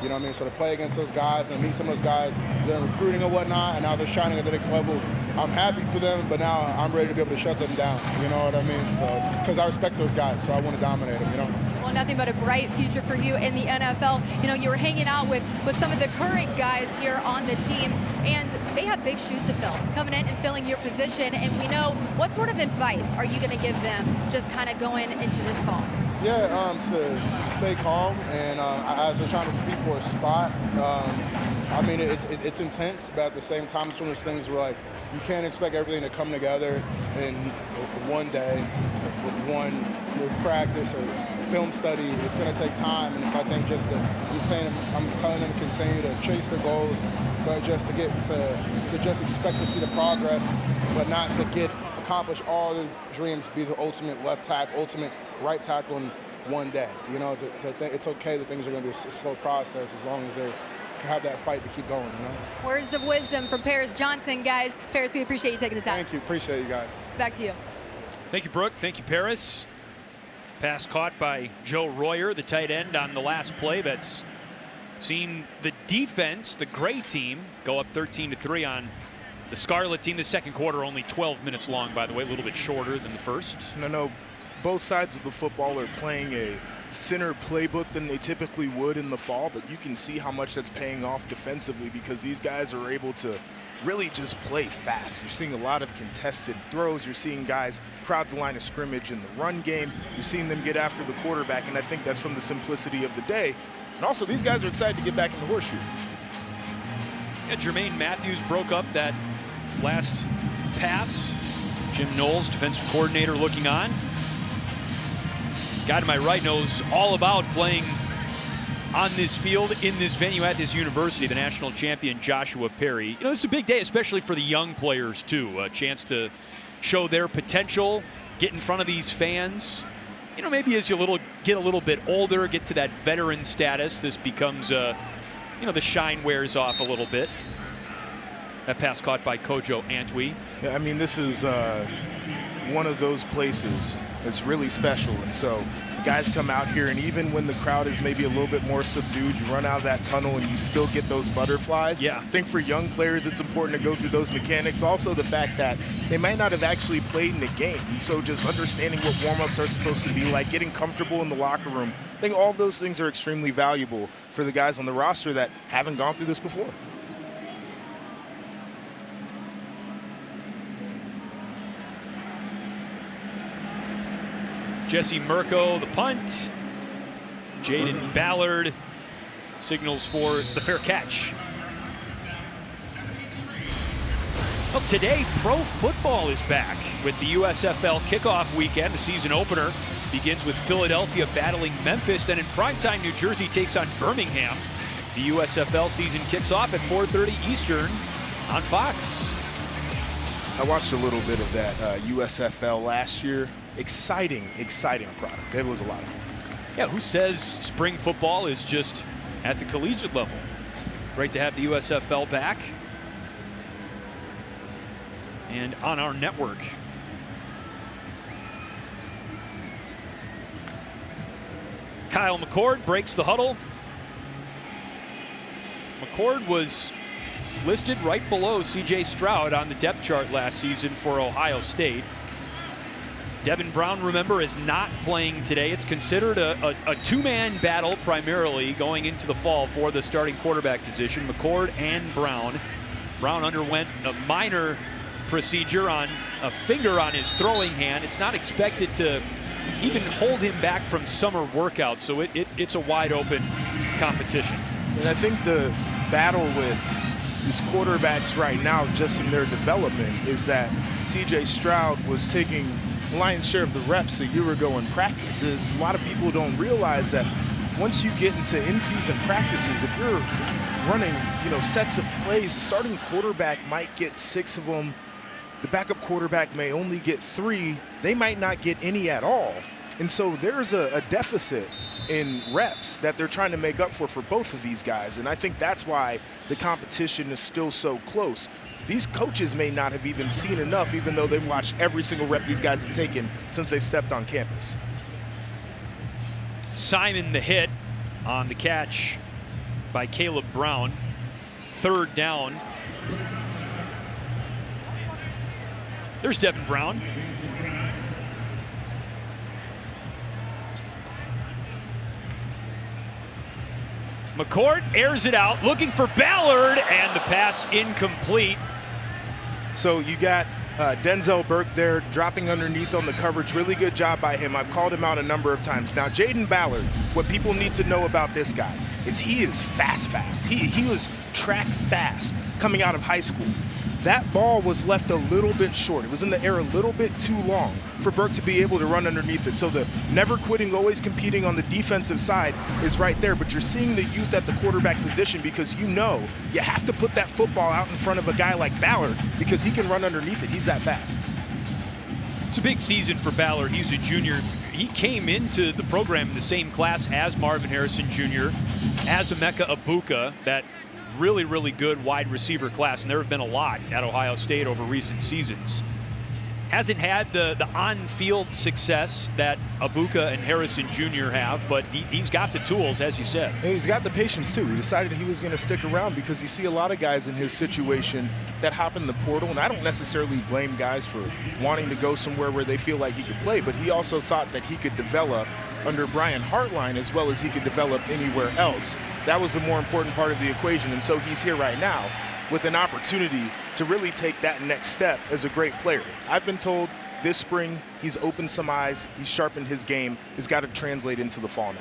You know what I mean? So to play against those guys and meet some of those guys, they're recruiting and whatnot, and now they're shining at the next level. I'm happy for them, but now I'm ready to be able to shut them down. You know what I mean? So, because I respect those guys, so I want to dominate them, you know? Well, nothing but a bright future for you in the NFL. You know, you were hanging out with some of the current guys here on the team, and they have big shoes to fill, coming in and filling your position. And we know, what sort of advice are you going to give them just kind of going into this fall? Yeah, to stay calm, and as they're trying to compete for a spot, I mean, it's intense, but at the same time, it's one of those things where, like, you can't expect everything to come together in one day, with one practice or film study. It's going to take time, and it's, I think, just I'm telling them to continue to chase their goals, but just to just expect to see the progress, but not to accomplish all the dreams, be the ultimate left tackle, ultimate right tackle in one day. You know, it's okay that things are going to be a slow process as long as they have that fight to keep going, you know? Words of wisdom from Paris Johnson, guys. Paris, we appreciate you taking the time. Thank you. Appreciate you guys. Back to you. Thank you, Brooke. Thank you, Paris. Pass caught by Joe Royer, the tight end, on the last play. That's seen the defense, the Gray team, go up 13-3 on the Scarlet team. The second quarter only 12 minutes long, by the way, a little bit shorter than the first. No, both sides of the football are playing a thinner playbook than they typically would in the fall, but you can see how much that's paying off defensively because these guys are able to really just play fast. You're seeing a lot of contested throws. You're seeing guys crowd the line of scrimmage in the run game. You're seeing them get after the quarterback, and I think that's from the simplicity of the day. And also, these guys are excited to get back in the horseshoe. Yeah, Jermaine Matthews broke up that last pass. Jim Knowles, defensive coordinator, looking on. Guy to my right knows all about playing on this field, in this venue, at this university, the national champion Joshua Perry. You know, this is a big day, especially for the young players, too. A chance to show their potential, get in front of these fans. You know, maybe as you get a little bit older, get to that veteran status, this becomes, you know, the shine wears off a little bit. That pass caught by Kojo Antwi. Yeah, I mean, this is one of those places that's really special. And so guys come out here, and even when the crowd is maybe a little bit more subdued, you run out of that tunnel and you still get those butterflies. Yeah. I think for young players, it's important to go through those mechanics. Also, the fact that they might not have actually played in a game. So just understanding what warm-ups are supposed to be like, getting comfortable in the locker room. I think all of those things are extremely valuable for the guys on the roster that haven't gone through this before. Jesse Mirko, the punt. Jaden Ballard signals for the fair catch. Well, today, pro football is back with the USFL kickoff weekend. The season opener begins with Philadelphia battling Memphis. Then in primetime, New Jersey takes on Birmingham. The USFL season kicks off at 4:30 Eastern on Fox. I watched a little bit of that USFL last year. Exciting product. It was a lot of fun. Yeah, who says spring football is just at the collegiate level? Great to have the USFL back and on our network. Kyle McCord breaks the huddle. McCord was listed right below C.J. Stroud on the depth chart last season for Ohio State. Devin Brown, remember, is not playing today. It's considered a two-man battle primarily going into the fall for the starting quarterback position, McCord and Brown. Brown underwent a minor procedure on a finger on his throwing hand. It's not expected to even hold him back from summer workouts, so it's a wide-open competition. And I think the battle with these quarterbacks right now, just in their development, is that C.J. Stroud was taking lion's share of the reps a year ago in practice. A lot of people don't realize that once you get into in-season practices, if you're running, sets of plays, the starting quarterback might get 6 of them. The backup quarterback may only get 3. They might not get any at all. And so there's a deficit in reps that they're trying to make up for both of these guys. And I think that's why the competition is still so close. These coaches may not have even seen enough, even though they've watched every single rep these guys have taken since they've stepped on campus. Simon the hit on the catch by Caleb Brown. 3rd down. There's Devin Brown. McCord airs it out, looking for Ballard, and the pass incomplete. So you got Denzel Burke there dropping underneath on the coverage. Really good job by him. I've called him out a number of times. Now, Jaden Ballard, what people need to know about this guy is he is fast. He was track fast coming out of high school. That ball was left a little bit short. It was in the air a little bit too long for Burke to be able to run underneath it. So the never quitting, always competing on the defensive side is right there. But you're seeing the youth at the quarterback position because you have to put that football out in front of a guy like Ballard because he can run underneath it. He's that fast. It's a big season for Ballard. He's a junior. He came into the program in the same class as Marvin Harrison Jr., as Emeka Egbuka, that really good wide receiver class, and there have been a lot at Ohio State over recent seasons. Hasn't had the on-field success that Egbuka and Harrison Jr. have, but he's got the tools, as you said. And he's got the patience, too. He decided he was going to stick around because you see a lot of guys in his situation that hop in the portal, and I don't necessarily blame guys for wanting to go somewhere where they feel like he could play, but he also thought that he could develop under Brian Hartline as well as he could develop anywhere else. That was the more important part of the equation, and so he's here right now. with an opportunity to really take that next step as a great player. I've been told this spring he's opened some eyes, he's sharpened his game, it's got to translate into the fall now.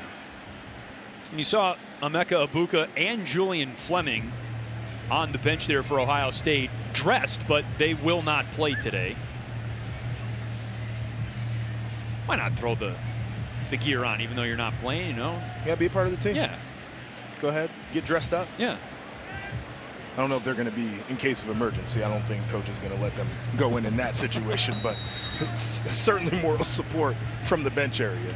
And you saw Emeka Egbuka and Julian Fleming on the bench there for Ohio State, dressed, but they will not play today. Why not throw the gear on even though you're not playing, you know? Yeah, be a part of the team. Yeah. Go ahead, get dressed up. Yeah. I don't know if they're going to be in case of emergency. I don't think coach is going to let them go in that situation, but it's certainly moral support from the bench area.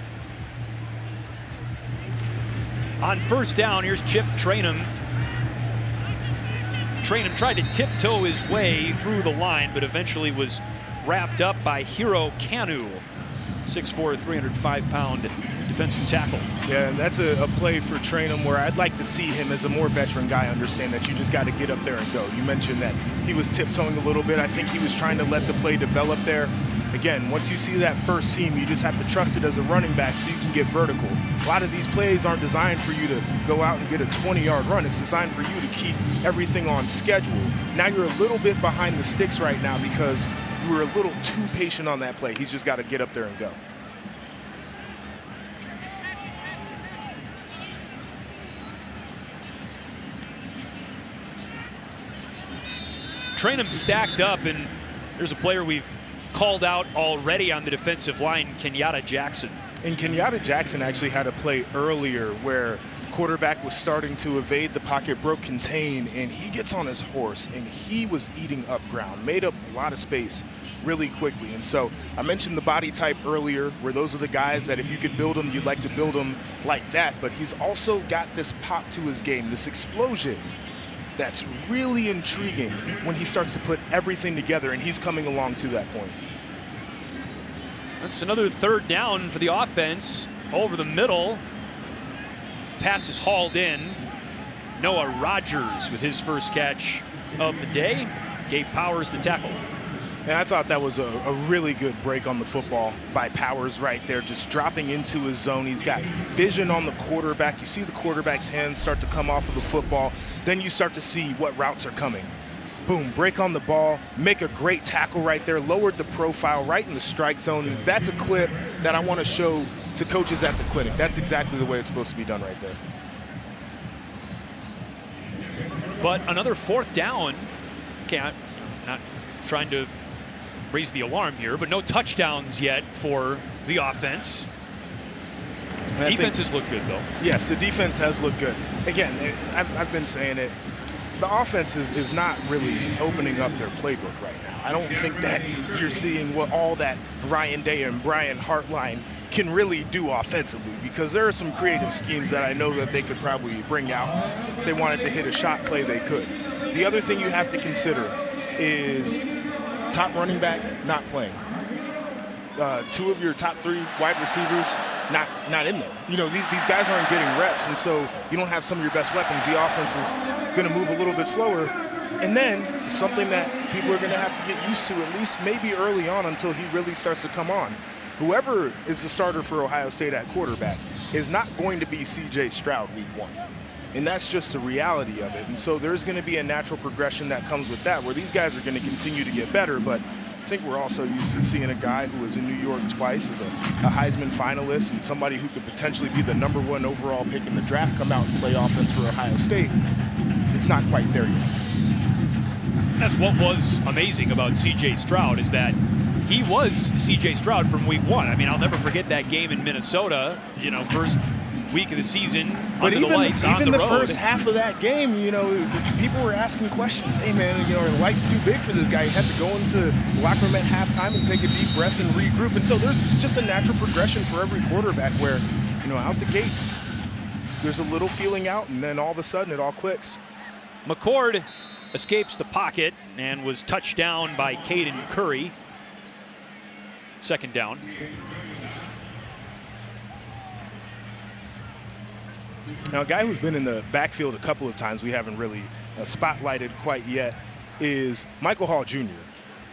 On first down, here's Chip Trainum. Trainum tried to tiptoe his way through the line, but eventually was wrapped up by Hero Kanu, 6'4", 305-pound defensive tackle. Yeah, and that's a play for Trainum where I'd like to see him as a more veteran guy understand that you just got to get up there and go. You mentioned that he was tiptoeing a little bit. I think he was trying to let the play develop there. Again, once you see that first seam, you just have to trust it as a running back so you can get vertical. A lot of these plays aren't designed for you to go out and get a 20-yard run. It's designed for you to keep everything on schedule. Now you're a little bit behind the sticks right now because you were a little too patient on that play. He's just got to get up there and go. Trainum stacked up, and there's a player we've called out already on the defensive line, Kenyatta Jackson. And Kenyatta Jackson actually had a play earlier where quarterback was starting to evade the pocket, broke contain, and he gets on his horse, and he was eating up ground, made up a lot of space really quickly. And so I mentioned the body type earlier, where those are the guys that if you could build them, you'd like to build them like that. But he's also got this pop to his game, this explosion that's really intriguing when he starts to put everything together, and he's coming along to that point. That's another third down for the offense. Over the middle. Pass is hauled in. Noah Rogers with his first catch of the day. Gabe Powers the tackle. And I thought that was a really good break on the football by Powers right there, just dropping into his zone. He's got vision on the quarterback. You see the quarterback's hands start to come off of the football. Then you start to see what routes are coming. Boom, break on the ball, make a great tackle right there, lowered the profile right in the strike zone. That's a clip that I want to show to coaches at the clinic. That's exactly the way it's supposed to be done right there. But another fourth down. Okay, I'm not trying to raise the alarm here, but no touchdowns yet for the offense. Defenses look good, though. Yes, the defense has looked good. Again, I've been saying it. The offense is not really opening up their playbook right now. I don't think that you're seeing what all that Ryan Day and Brian Hartline can really do offensively, because there are some creative schemes that I know that they could probably bring out. If they wanted to hit a shot play, they could. The other thing you have to consider is top running back not playing. Two of your top three wide receivers not in there. You know, these guys aren't getting reps, and so you don't have some of your best weapons. The offense is going to move a little bit slower. And then something that people are going to have to get used to, at least maybe early on until he really starts to come on. Whoever is the starter for Ohio State at quarterback is not going to be C.J. Stroud week one. And that's just the reality of it. And so there's going to be a natural progression that comes with that, where these guys are going to continue to get better. But I think we're also used to seeing a guy who was in New York twice as a Heisman finalist and somebody who could potentially be the #1 overall pick in the draft come out and play offense for Ohio State. It's not quite there yet. That's what was amazing about C.J. Stroud, is that he was C.J. Stroud from week one. I mean, I'll never forget that game in Minnesota, you know, first week of the season, but under the lights, on the road. Even the first half of that game, you know, people were asking questions. Hey, man, you know, are the lights too big for this guy? He had to go into the locker room at halftime and take a deep breath and regroup. And so there's just a natural progression for every quarterback where, you know, out the gates, there's a little feeling out, and then all of a sudden it all clicks. McCord escapes the pocket and was touched down by Caden Curry. Second down. Now, a guy who's been in the backfield a couple of times we haven't really spotlighted quite yet is Michael Hall Jr.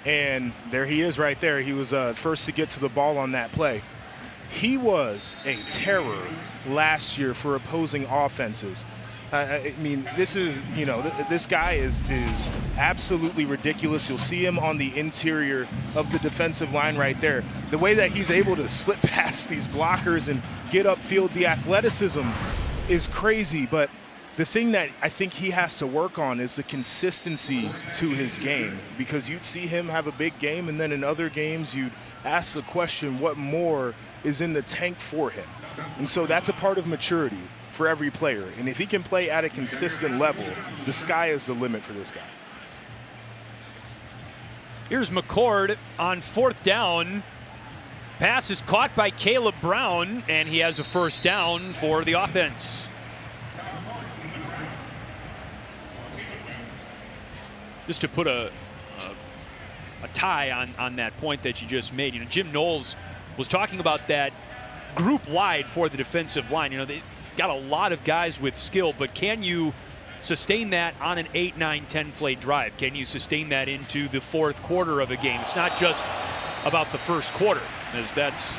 And there he is right there. He was first to get to the ball on that play. He was a terror last year for opposing offenses. I mean, this is, this guy is absolutely ridiculous. You'll see him on the interior of the defensive line right there. The way that he's able to slip past these blockers and get upfield, the athleticism is crazy. But the thing that I think he has to work on is the consistency to his game, because you'd see him have a big game, and then in other games you'd ask the question, what more is in the tank for him? And so that's a part of maturity for every player. And if he can play at a consistent level, the sky is the limit for this guy. Here's McCord on 4th down. Pass is caught by Caleb Brown, and he has a first down for the offense. Just to put a tie on that point that you just made, Jim Knowles was talking about that group wide for the defensive line. They got a lot of guys with skill, but can you sustain that on an 8, 9, 10 play drive? Can you sustain that into the 4th quarter of a game? It's not just about the first quarter, as that's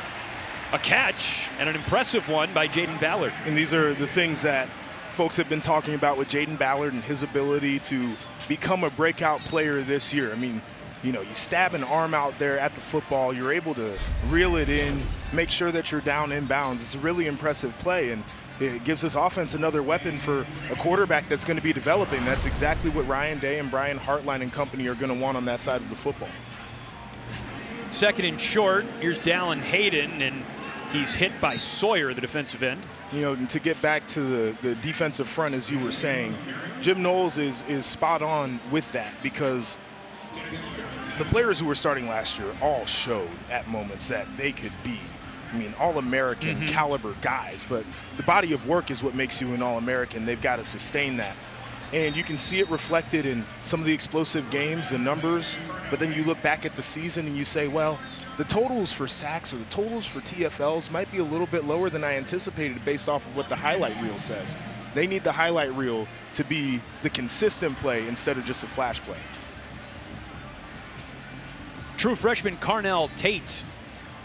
a catch and an impressive one by Jaden Ballard. And these are the things that folks have been talking about with Jaden Ballard and his ability to become a breakout player this year. I mean, you stab an arm out there at the football, you're able to reel it in, make sure that you're down inbounds. It's a really impressive play, and it gives this offense another weapon for a quarterback that's going to be developing. That's exactly what Ryan Day and Brian Hartline and company are going to want on that side of the football. 2nd and short. Here's Dallin Hayden, and he's hit by Sawyer, the defensive end. To get back to the defensive front, as you were saying, Jim Knowles is spot on with that, because the players who were starting last year all showed at moments that they could be, All-American caliber guys. But the body of work is what makes you an All-American. They've got to sustain that. And you can see it reflected in some of the explosive games and numbers. But then you look back at the season and you say, well, the totals for sacks or the totals for TFLs might be a little bit lower than I anticipated based off of what the highlight reel says. They need the highlight reel to be the consistent play instead of just a flash play. True freshman Carnell Tate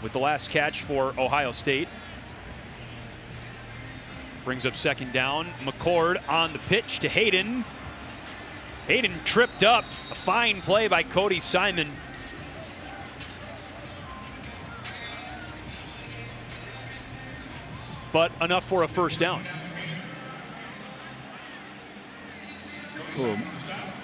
with the last catch for Ohio State. Brings up 2nd down. McCord on the pitch to Hayden. Hayden tripped up. A fine play by Cody Simon. But enough for a first down. Well,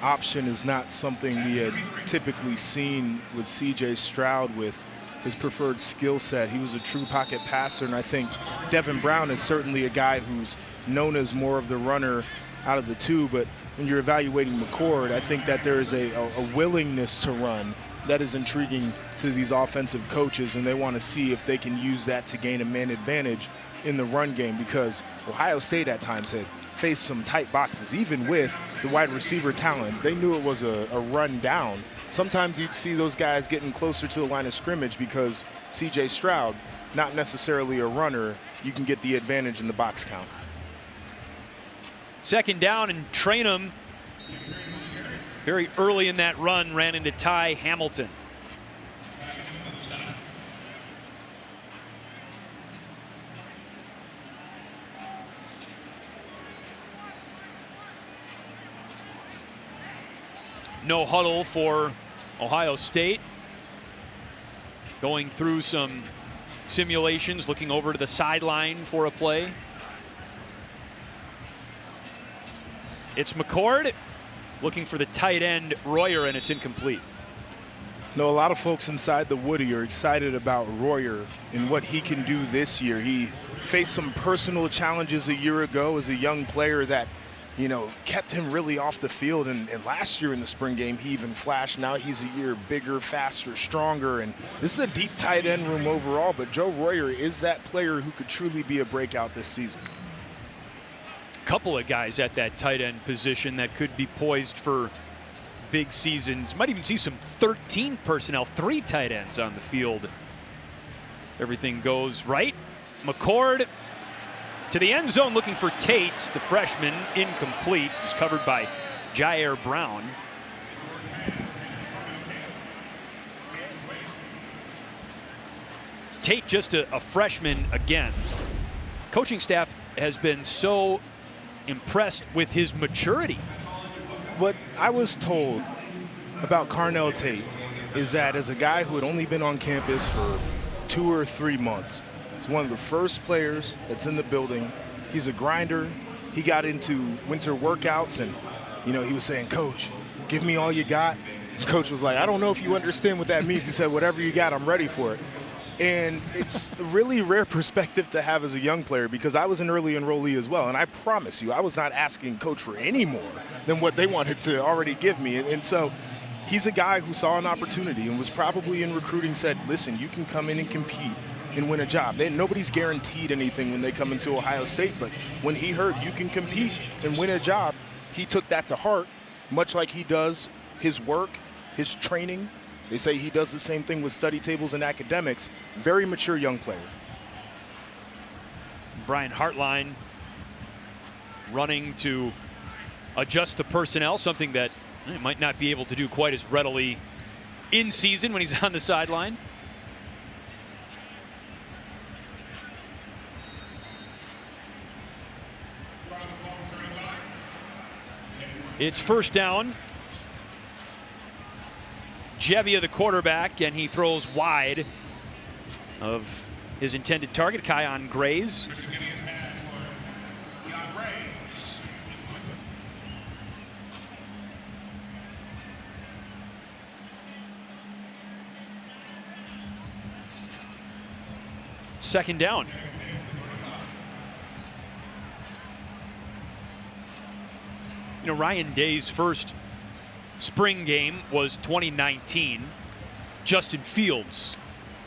option is not something we had typically seen with C.J. Stroud with his preferred skill set. He was a true pocket passer, and I think Devin Brown is certainly a guy who's known as more of the runner out of the two. But when you're evaluating McCord, I think that there is a willingness to run that is intriguing to these offensive coaches, and they want to see if they can use that to gain a man advantage in the run game, because Ohio State at times had faced some tight boxes. Even with the wide receiver talent, they knew it was a run down. Sometimes you'd see those guys getting closer to the line of scrimmage because C.J. Stroud, not necessarily a runner, you can get the advantage in the box count. 2nd down, and Trainum very early in that run ran into Ty Hamilton. No huddle for Ohio State. Going through some simulations, looking over to the sideline for a play. It's McCord looking for the tight end Royer, and it's incomplete. A lot of folks inside the Woody are excited about Royer and what he can do this year. He faced some personal challenges a year ago as a young player that kept him really off the field. And last year in the spring game, he even flashed. Now he's a year bigger, faster, stronger. And this is a deep tight end room overall, but Joe Royer is that player who could truly be a breakout this season. Couple of guys at that tight end position that could be poised for big seasons. Might even see some 13 personnel, 3 tight ends on the field. Everything goes right. McCord to the end zone looking for Tate, the freshman, incomplete. He's covered by Jair Brown. Tate just a freshman again. Coaching staff has been so impressed with his maturity. What I was told about Carnell Tate is that as a guy who had only been on campus for 2 or 3 months, he's one of the first players that's in the building. He's a grinder. He got into winter workouts and, he was saying, "Coach, give me all you got." And Coach was like, "I don't know if you understand what that means." He said, "Whatever you got, I'm ready for it." And it's a really rare perspective to have as a young player because I was an early enrollee as well. And I promise you, I was not asking Coach for any more than what they wanted to already give me. And so he's a guy who saw an opportunity and was probably in recruiting said, "Listen, you can come in and compete and win a job." Nobody's guaranteed anything when they come into Ohio State, but when he heard you can compete and win a job, he took that to heart, much like he does his work, his training. They say he does the same thing with study tables and academics. Very mature young player. Brian Hartline running to adjust the personnel, something that he might not be able to do quite as readily in season when he's on the sideline. It's first down. Gebbia, the quarterback, and he throws wide of his intended target, Kyon Grays. Second down. Ryan Day's first spring game was 2019. Justin Fields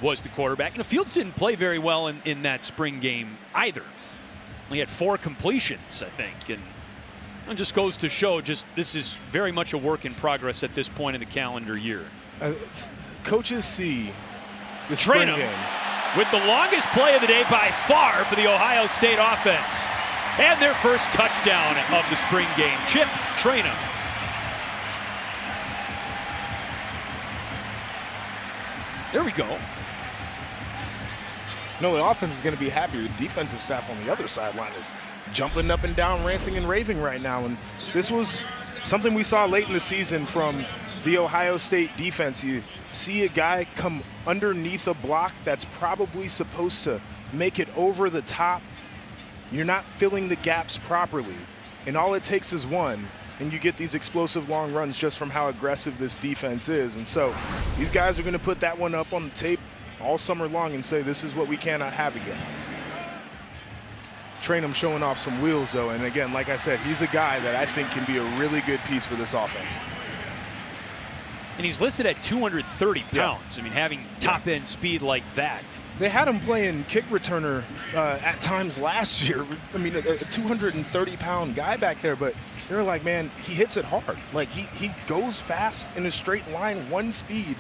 was the quarterback. Fields didn't play very well in that spring game either. He had 4 completions, I think. And it just goes to show this is very much a work in progress at this point in the calendar year. Coaches see the spring Trainum game with the longest play of the day by far for the Ohio State offense. And their first touchdown of the spring game. Chip Trainum. There we go. No, the offense is going to be happy. The defensive staff on the other sideline is jumping up and down, ranting and raving right now. And this was something we saw late in the season from the Ohio State defense. You see a guy come underneath a block that's probably supposed to make it over the top. You're not filling the gaps properly. And all it takes is one. And you get these explosive long runs just from how aggressive this defense is. And so these guys are going to put that one up on the tape all summer long and say, this is what we cannot have again. Trainum showing off some wheels, though. And again, like I said, he's a guy that I think can be a really good piece for this offense. And he's listed at 230 pounds. Yeah. I mean, having top-end speed like that. They had him playing kick returner at times last year. I mean, a 230-pound guy back there, but they were like, man, he hits it hard. Like, he goes fast in a straight line, one speed.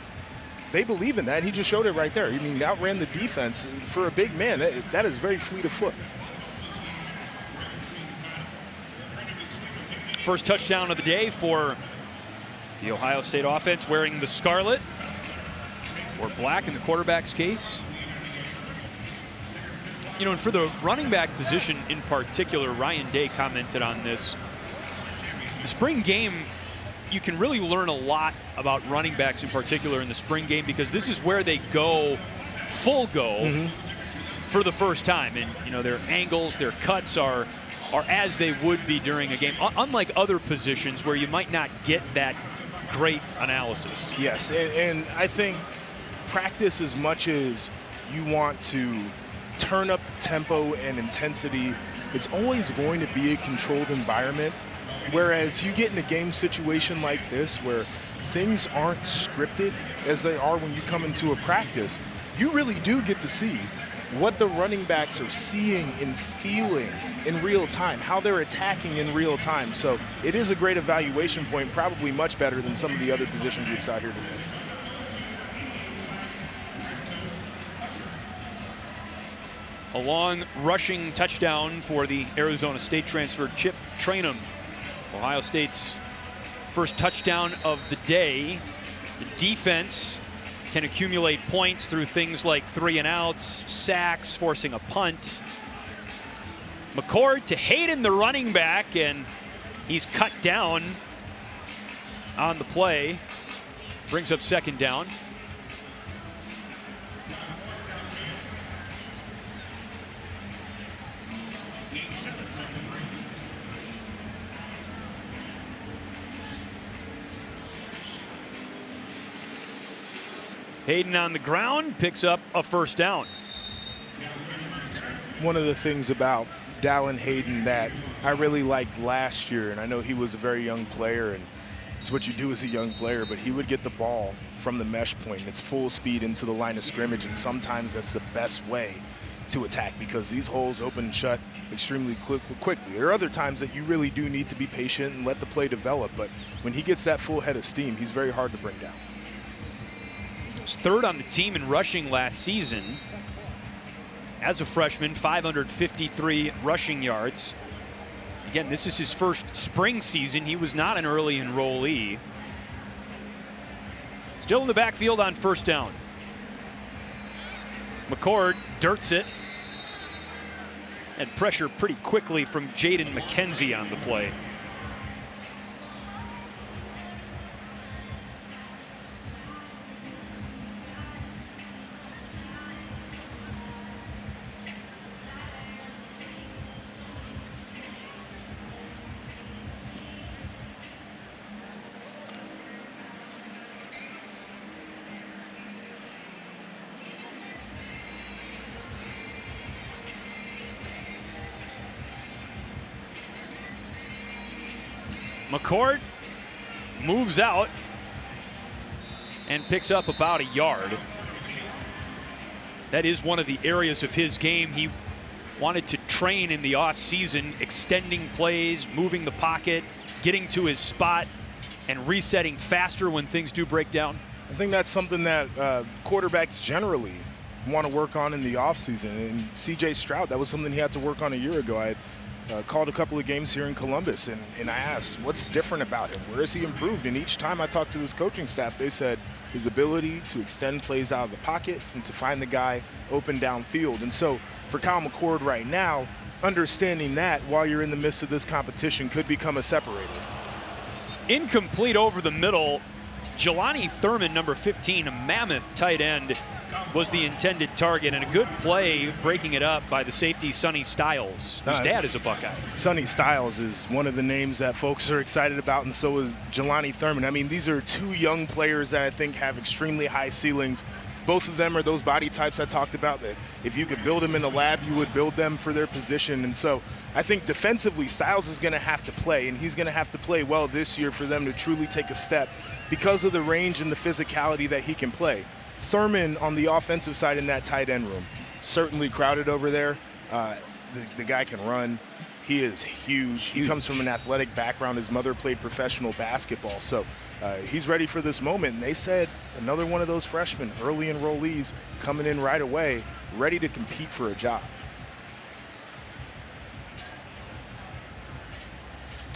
They believe in that. He just showed it right there. I mean, he outran the defense. For a big man, that is very fleet of foot. First touchdown of the day for the Ohio State offense, wearing the scarlet, or black in the quarterback's case. You know, and for the running back position in particular, Ryan Day commented on this. The spring game, you can really learn a lot about running backs in particular in the spring game, because this is where they go full go for the first time. And, you know, their angles, their cuts are as they would be during a game, unlike other positions where you might not get that great analysis. Yes, and I think practice, as much as you want to turn up the tempo and intensity, it's always going to be a controlled environment. Whereas you get in a game situation like this where things aren't scripted as they are when you come into a practice, you really do get to see what the running backs are seeing and feeling in real time, how they're attacking in real time. So it is a great evaluation point, probably much better than some of the other position groups out here today. A long rushing touchdown for the Arizona State transfer, Chip Trainum. Ohio State's first touchdown of the day. The defense can accumulate points through things like 3-and-outs, sacks, forcing a punt. McCord to Hayden, the running back, and he's cut down on the play. Brings up second down. Hayden on the ground picks up a first down. One of the things about Dallin Hayden that I really liked last year, and I know he was a very young player, and it's what you do as a young player, but he would get the ball from the mesh point and it's full speed into the line of scrimmage, and sometimes that's the best way to attack because these holes open and shut extremely quickly. There are other times that you really do need to be patient and let the play develop, but when he gets that full head of steam, he's very hard to bring down. He's third on the team in rushing last season. As a freshman, 553 rushing yards. Again, this is his first spring season. He was not an early enrollee. Still in the backfield on first down. McCord dirts it. And pressure pretty quickly from Jaden McKenzie on the play. McCord moves out and picks up about a yard. That is one of the areas of his game he wanted to train in the offseason, extending plays, moving the pocket, getting to his spot, and resetting faster when things do break down. I think that's something that quarterbacks generally want to work on in the offseason. And C.J. Stroud, that was something he had to work on a year ago. I called a couple of games here in Columbus, and I asked, what's different about him? Where has he improved? And each time I talked to this coaching staff, they said his ability to extend plays out of the pocket and to find the guy open downfield. And so for Kyle McCord right now, understanding that while you're in the midst of this competition could become a separator. Incomplete over the middle. Jelani Thurman, number 15, a mammoth tight end, was the intended target, and a good play breaking it up by the safety Sonny Styles, whose dad is a Buckeye. Sonny Styles is one of the names that folks are excited about, and so is Jelani Thurman. I mean, these are two young players that I think have extremely high ceilings. Both of them are those body types I talked about that if you could build them in a lab, you would build them for their position. And so I think defensively, Styles is going to have to play, and he's going to have to play well this year for them to truly take a step because of the range and the physicality that he can play. Thurman on the offensive side in that tight end room, certainly crowded over there. The guy can run. He is huge. He comes from an athletic background. His mother played professional basketball. So he's ready for this moment. And they said another one of those freshmen, early enrollees, coming in right away, ready to compete for a job.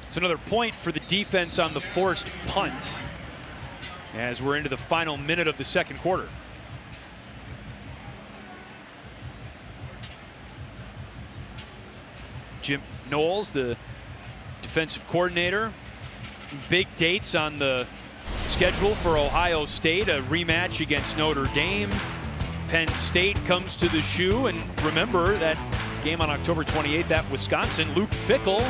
It's another point for the defense on the forced punt as we're into the final minute of the second quarter. Jim Knowles, the defensive coordinator. Big dates on the schedule for Ohio State, a rematch against Notre Dame. Penn State comes to the shoe, and remember that game on October 28th at Wisconsin. Luke Fickell,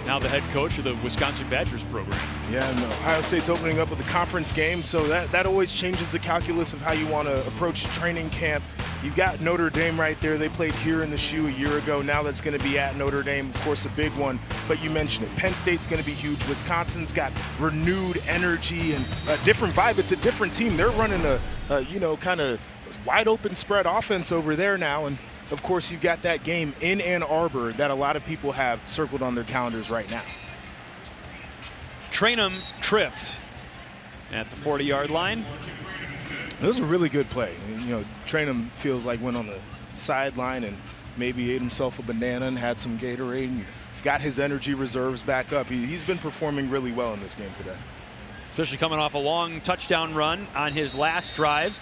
now the head coach of the Wisconsin Badgers program. Yeah, and Ohio State's opening up with a conference game, so that always changes the calculus of how you want to approach training camp. You've got Notre Dame right there. They played here in the shoe a year ago. Now that's going to be at Notre Dame, of course, a big one. But you mentioned it. Penn State's going to be huge. Wisconsin's got renewed energy and a different vibe. It's a different team. They're running a kind of wide open spread offense over there now. And of course, you've got that game in Ann Arbor that a lot of people have circled on their calendars right now. Trainum tripped at the 40-yard line. It was a really good play. Trainum feels like went on the sideline and maybe ate himself a banana and had some Gatorade and got his energy reserves back up. He's been performing really well in this game today. Especially coming off a long touchdown run on his last drive.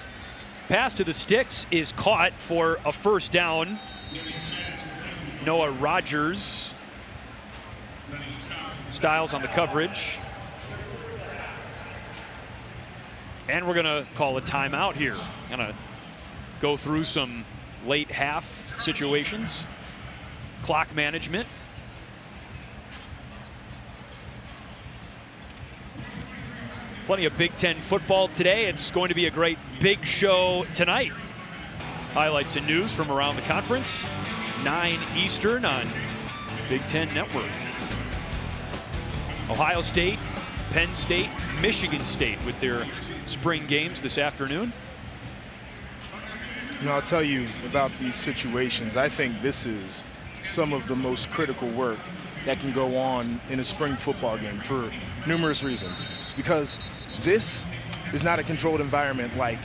Pass to the sticks is caught for a first down. Noah Rogers. Styles on the coverage. And we're going to call a timeout here. Going to go through some late half situations. Clock management. Plenty of Big Ten football today. It's going to be a great big show tonight. Highlights and news from around the conference. 9 Eastern on Big Ten Network. Ohio State, Penn State, Michigan State with their spring games this afternoon. You know, I'll tell you about these situations. I think this is some of the most critical work that can go on in a spring football game for numerous reasons. Because this is not a controlled environment like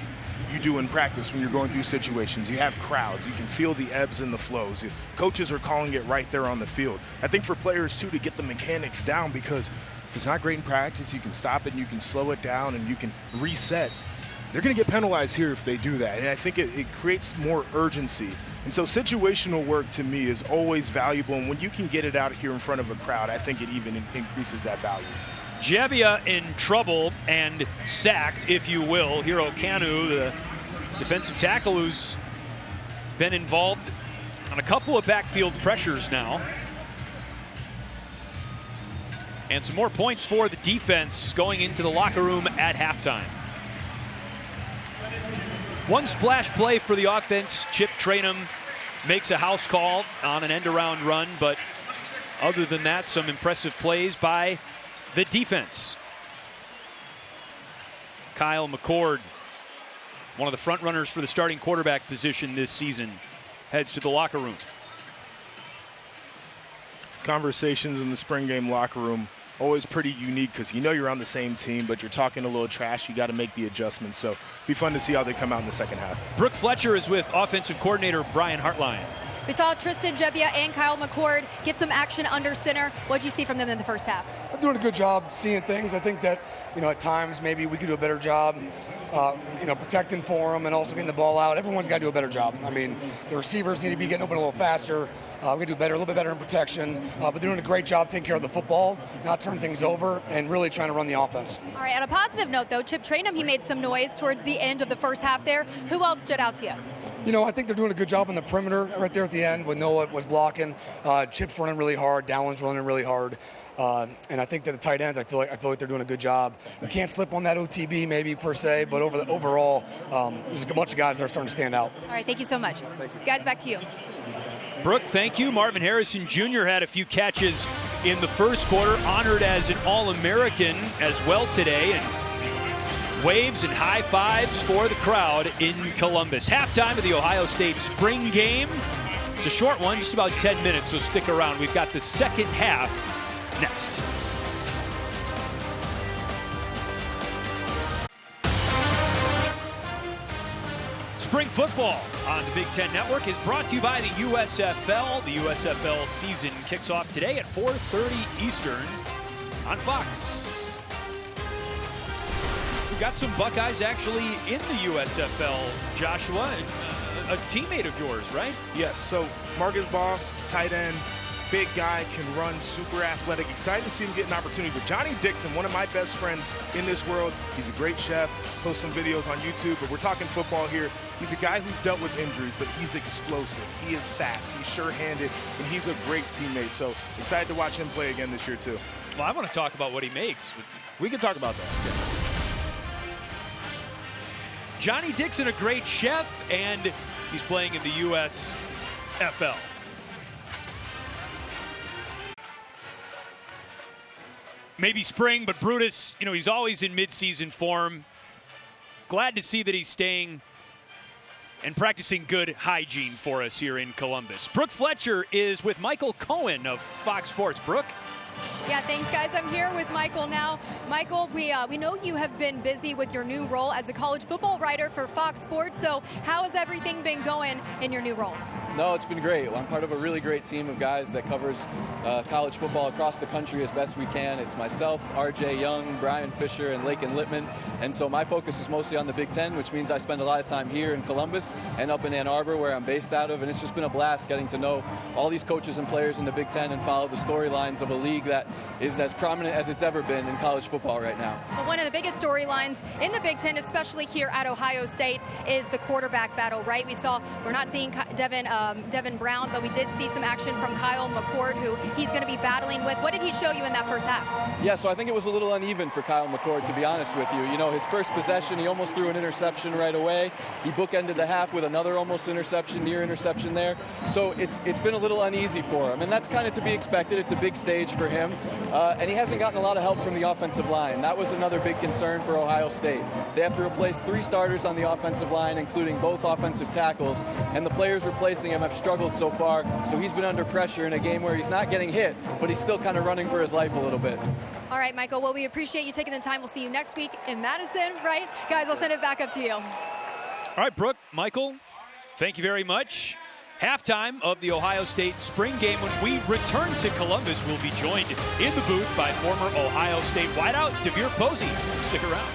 you do in practice when you're going through situations. You have crowds. You can feel the ebbs and the flows. Coaches are calling it right there on the field. I think for players, too, to get the mechanics down, because if it's not great in practice, you can stop it and you can slow it down and you can reset. They're going to get penalized here if they do that. And I think it creates more urgency. And so situational work, to me, is always valuable. And when you can get it out here in front of a crowd, I think it even increases that value. Gebbia in trouble and sacked, if you will. Hiro Kanu, the defensive tackle who's been involved on a couple of backfield pressures now. And some more points for the defense going into the locker room at halftime. One splash play for the offense. Chip Trayanum makes a house call on an end-around run, but other than that, some impressive plays by the defense. Kyle McCord, one of the front runners for the starting quarterback position this season, heads to the locker room. Conversations in the spring game locker room always pretty unique, because you know you're on the same team, but you're talking a little trash. You got to make the adjustments. So be fun to see how they come out in the second half. Brooke Fletcher is with offensive coordinator Brian Hartline. We saw Tristan Gebbia and Kyle McCord get some action under center. What did you see from them in the first half? They're doing a good job seeing things. I think that, at times maybe we could do a better job, protecting for them and also getting the ball out. Everyone's got to do a better job. I mean, the receivers need to be getting open a little faster. We got to do better, a little bit better in protection. But they're doing a great job taking care of the football, not turning things over, and really trying to run the offense. All right, on a positive note, though, Chip Trayanum, he made some noise towards the end of the first half there. Who else stood out to you? I think they're doing a good job on the perimeter right there at the end when Noah was blocking. Chip's running really hard. Dowlin's running really hard. And I think that the tight ends, I feel like they're doing a good job. You can't slip on that OTB maybe per se, but overall, there's a bunch of guys that are starting to stand out. All right, thank you so much. Thank you. Guys, back to you. Brooke, thank you. Marvin Harrison Jr. had a few catches in the first quarter, honored as an All-American as well today, and waves and high fives for the crowd in Columbus. Halftime of the Ohio State spring game. It's a short one, just about 10 minutes, so stick around. We've got the second half next. Spring football on the Big Ten Network is brought to you by the USFL. The USFL season kicks off today at 4:30 Eastern on Fox. We've got some Buckeyes actually in the USFL, Joshua, a teammate of yours, right? Yes, so Marcus Ball, tight end, big guy, can run, super athletic. Excited to see him get an opportunity. But Johnny Dixon, one of my best friends in this world, he's a great chef, posts some videos on YouTube, but we're talking football here. He's a guy who's dealt with injuries, but he's explosive. He is fast, he's sure-handed, and he's a great teammate. So excited to watch him play again this year, too. Well, I want to talk about what he makes. We can talk about that. Yeah. Johnny Dixon, a great chef, and he's playing in the USFL. Maybe spring, but Brutus, he's always in mid-season form. Glad to see that he's staying and practicing good hygiene for us here in Columbus. Brooke Fletcher is with Michael Cohen of Fox Sports. Brooke? Yeah, thanks, guys. I'm here with Michael now. Michael, we know you have been busy with your new role as a college football writer for Fox Sports. So how has everything been going in your new role? No, it's been great. I'm part of a really great team of guys that covers college football across the country as best we can. It's myself, RJ Young, Brian Fisher, and Laken Littman. And so my focus is mostly on the Big Ten, which means I spend a lot of time here in Columbus and up in Ann Arbor, where I'm based out of. And it's just been a blast getting to know all these coaches and players in the Big Ten and follow the storylines of a league that is as prominent as it's ever been in college football right now. Well, one of the biggest storylines in the Big Ten, especially here at Ohio State, is the quarterback battle, right? We're not seeing Devin Brown, but we did see some action from Kyle McCord, who he's going to be battling with. What did he show you in that first half? Yeah, so I think it was a little uneven for Kyle McCord, to be honest with you. You know, his first possession, he almost threw an interception right away. He bookended the half with another almost interception, near interception there. So it's been a little uneasy for him, and that's kind of to be expected. It's a big stage for him, and he hasn't gotten a lot of help from the offensive line. That was another big concern for Ohio State. They have to replace 3 starters on the offensive line, including both offensive tackles, and the players replacing him have struggled so far, so he's been under pressure in a game where he's not getting hit, but he's still kind of running for his life a little bit. All right, Michael, well, we appreciate you taking the time. We'll see you next week in Madison, right? Guys, I'll send it back up to you. All right, Brooke, Michael, thank you very much. Halftime of the Ohio State spring game. When we return to Columbus, we'll be joined in the booth by former Ohio State wideout DeVier Posey. Stick around.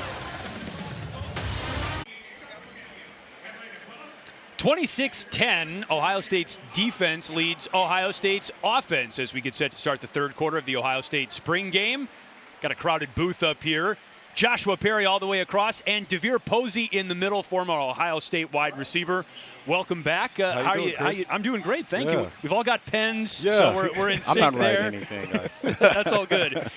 26-10, Ohio State's defense leads Ohio State's offense as we get set to start the third quarter of the Ohio State spring game. Got a crowded booth up here. Joshua Perry all the way across, and DeVier Posey in the middle, former Ohio State wide receiver. Welcome back. How are you? I'm doing great, thank you. We've all got pens, so we're in sync there. I'm not writing anything, guys. That's all good.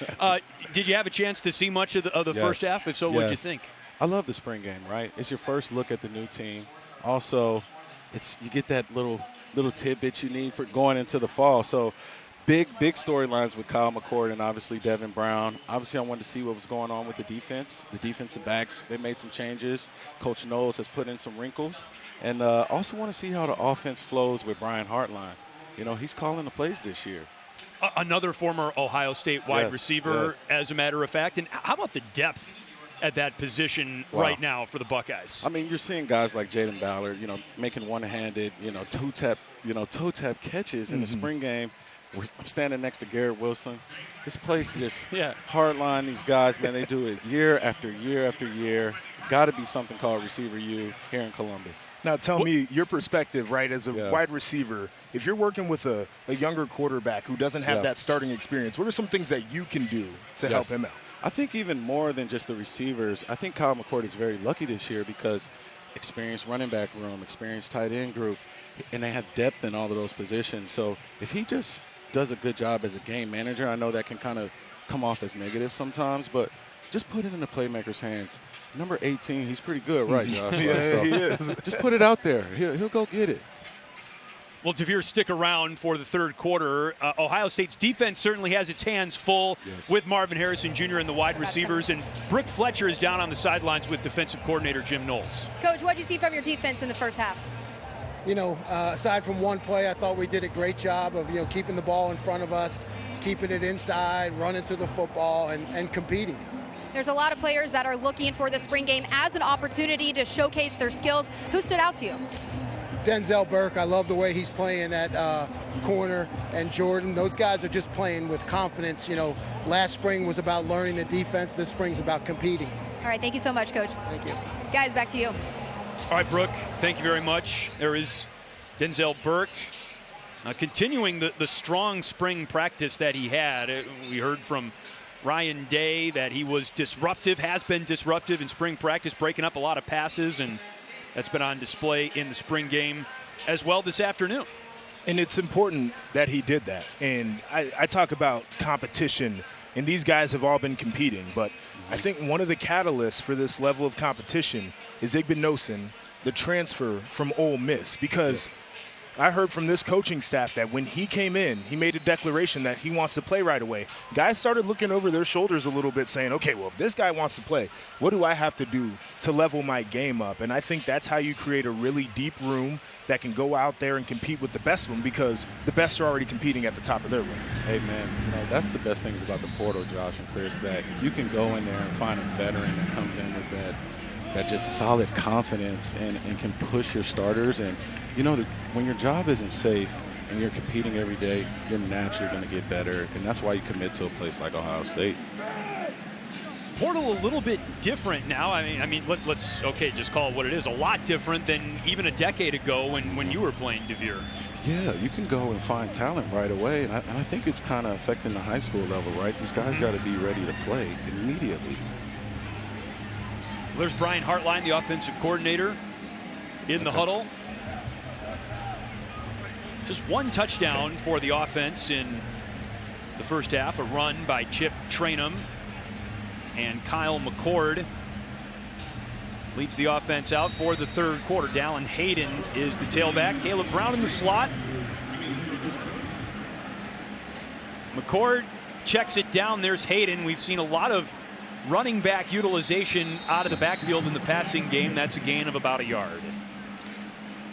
Did you have a chance to see much of the first half? If so, what did you think? I love the spring game, right? It's your first look at the new team. Also, you get that little tidbit you need for going into the fall. So big storylines with Kyle McCord and obviously Devin Brown. Obviously, I wanted to see what was going on with the defense. The defensive backs, they made some changes. Coach Knowles has put in some wrinkles. And also want to see how the offense flows with Brian Hartline. You know, he's calling the plays this year. Another former Ohio State wide receiver, as a matter of fact. And how about the depth at that position right now for the Buckeyes? I mean, you're seeing guys like Jaden Ballard, you know, making one-handed, toe-tap catches in the spring game. I'm standing next to Garrett Wilson. This place just hardline these guys, man. They do it year after year after year. Got to be something called Receiver U here in Columbus. Now tell me your perspective, right, as a wide receiver. If you're working with a younger quarterback who doesn't have that starting experience, what are some things that you can do to help him out? I think even more than just the receivers, I think Kyle McCord is very lucky this year because experienced running back room, experienced tight end group, and they have depth in all of those positions. So if he just does a good job as a game manager, I know that can kind of come off as negative sometimes, but just put it in the playmaker's hands. Number 18, he's pretty good, right, Josh? He is. Just put it out there. He'll go get it. Well, DeVier, stick around for the third quarter. Ohio State's defense certainly has its hands full with Marvin Harrison Jr. and the wide receivers, and Brooke Fletcher is down on the sidelines with defensive coordinator Jim Knowles. Coach, what did you see from your defense in the first half? You know, aside from one play, I thought we did a great job of, keeping the ball in front of us, keeping it inside, running to the football, and competing. There's a lot of players that are looking for the spring game as an opportunity to showcase their skills. Who stood out to you? Denzel Burke, I love the way he's playing at corner, and Jordan. Those guys are just playing with confidence. Last spring was about learning the defense. This spring's about competing. All right, thank you so much, Coach. Thank you. Guys, back to you. All right, Brooke, thank you very much. There is Denzel Burke continuing the strong spring practice that he had. We heard from Ryan Day that he was disruptive, has been disruptive in spring practice, breaking up a lot of passes, and that's been on display in the spring game as well this afternoon. And it's important that he did that. And I talk about competition, and these guys have all been competing. But I think one of the catalysts for this level of competition is Igbinosun, the transfer from Ole Miss. Because I heard from this coaching staff that when he came in, he made a declaration that he wants to play right away. Guys started looking over their shoulders a little bit saying, okay, well, if this guy wants to play, what do I have to do to level my game up? And I think that's how you create a really deep room that can go out there and compete with the best of them, because the best are already competing at the top of their room. Hey, man, that's the best things about the portal, Josh and Chris, that you can go in there and find a veteran that comes in with that that just solid confidence and can push your starters. And, you know, when your job isn't safe and you're competing every day, you're naturally going to get better. And that's why you commit to a place like Ohio State. Portal a little bit different now. I mean, let's just call it what it is. A lot different than even a decade ago when you were playing DeVere. Yeah, you can go and find talent right away, and I think it's kind of affecting the high school level, right? These guys got to be ready to play immediately. There's Brian Hartline, the offensive coordinator, in the huddle. Just one touchdown for the offense in the first half, a run by Chip Trainum. And Kyle McCord leads the offense out for the third quarter. Dallin Hayden is the tailback. Caleb Brown in the slot. McCord checks it down. There's Hayden. We've seen a lot of running back utilization out of the backfield in the passing game. That's a gain of about a yard.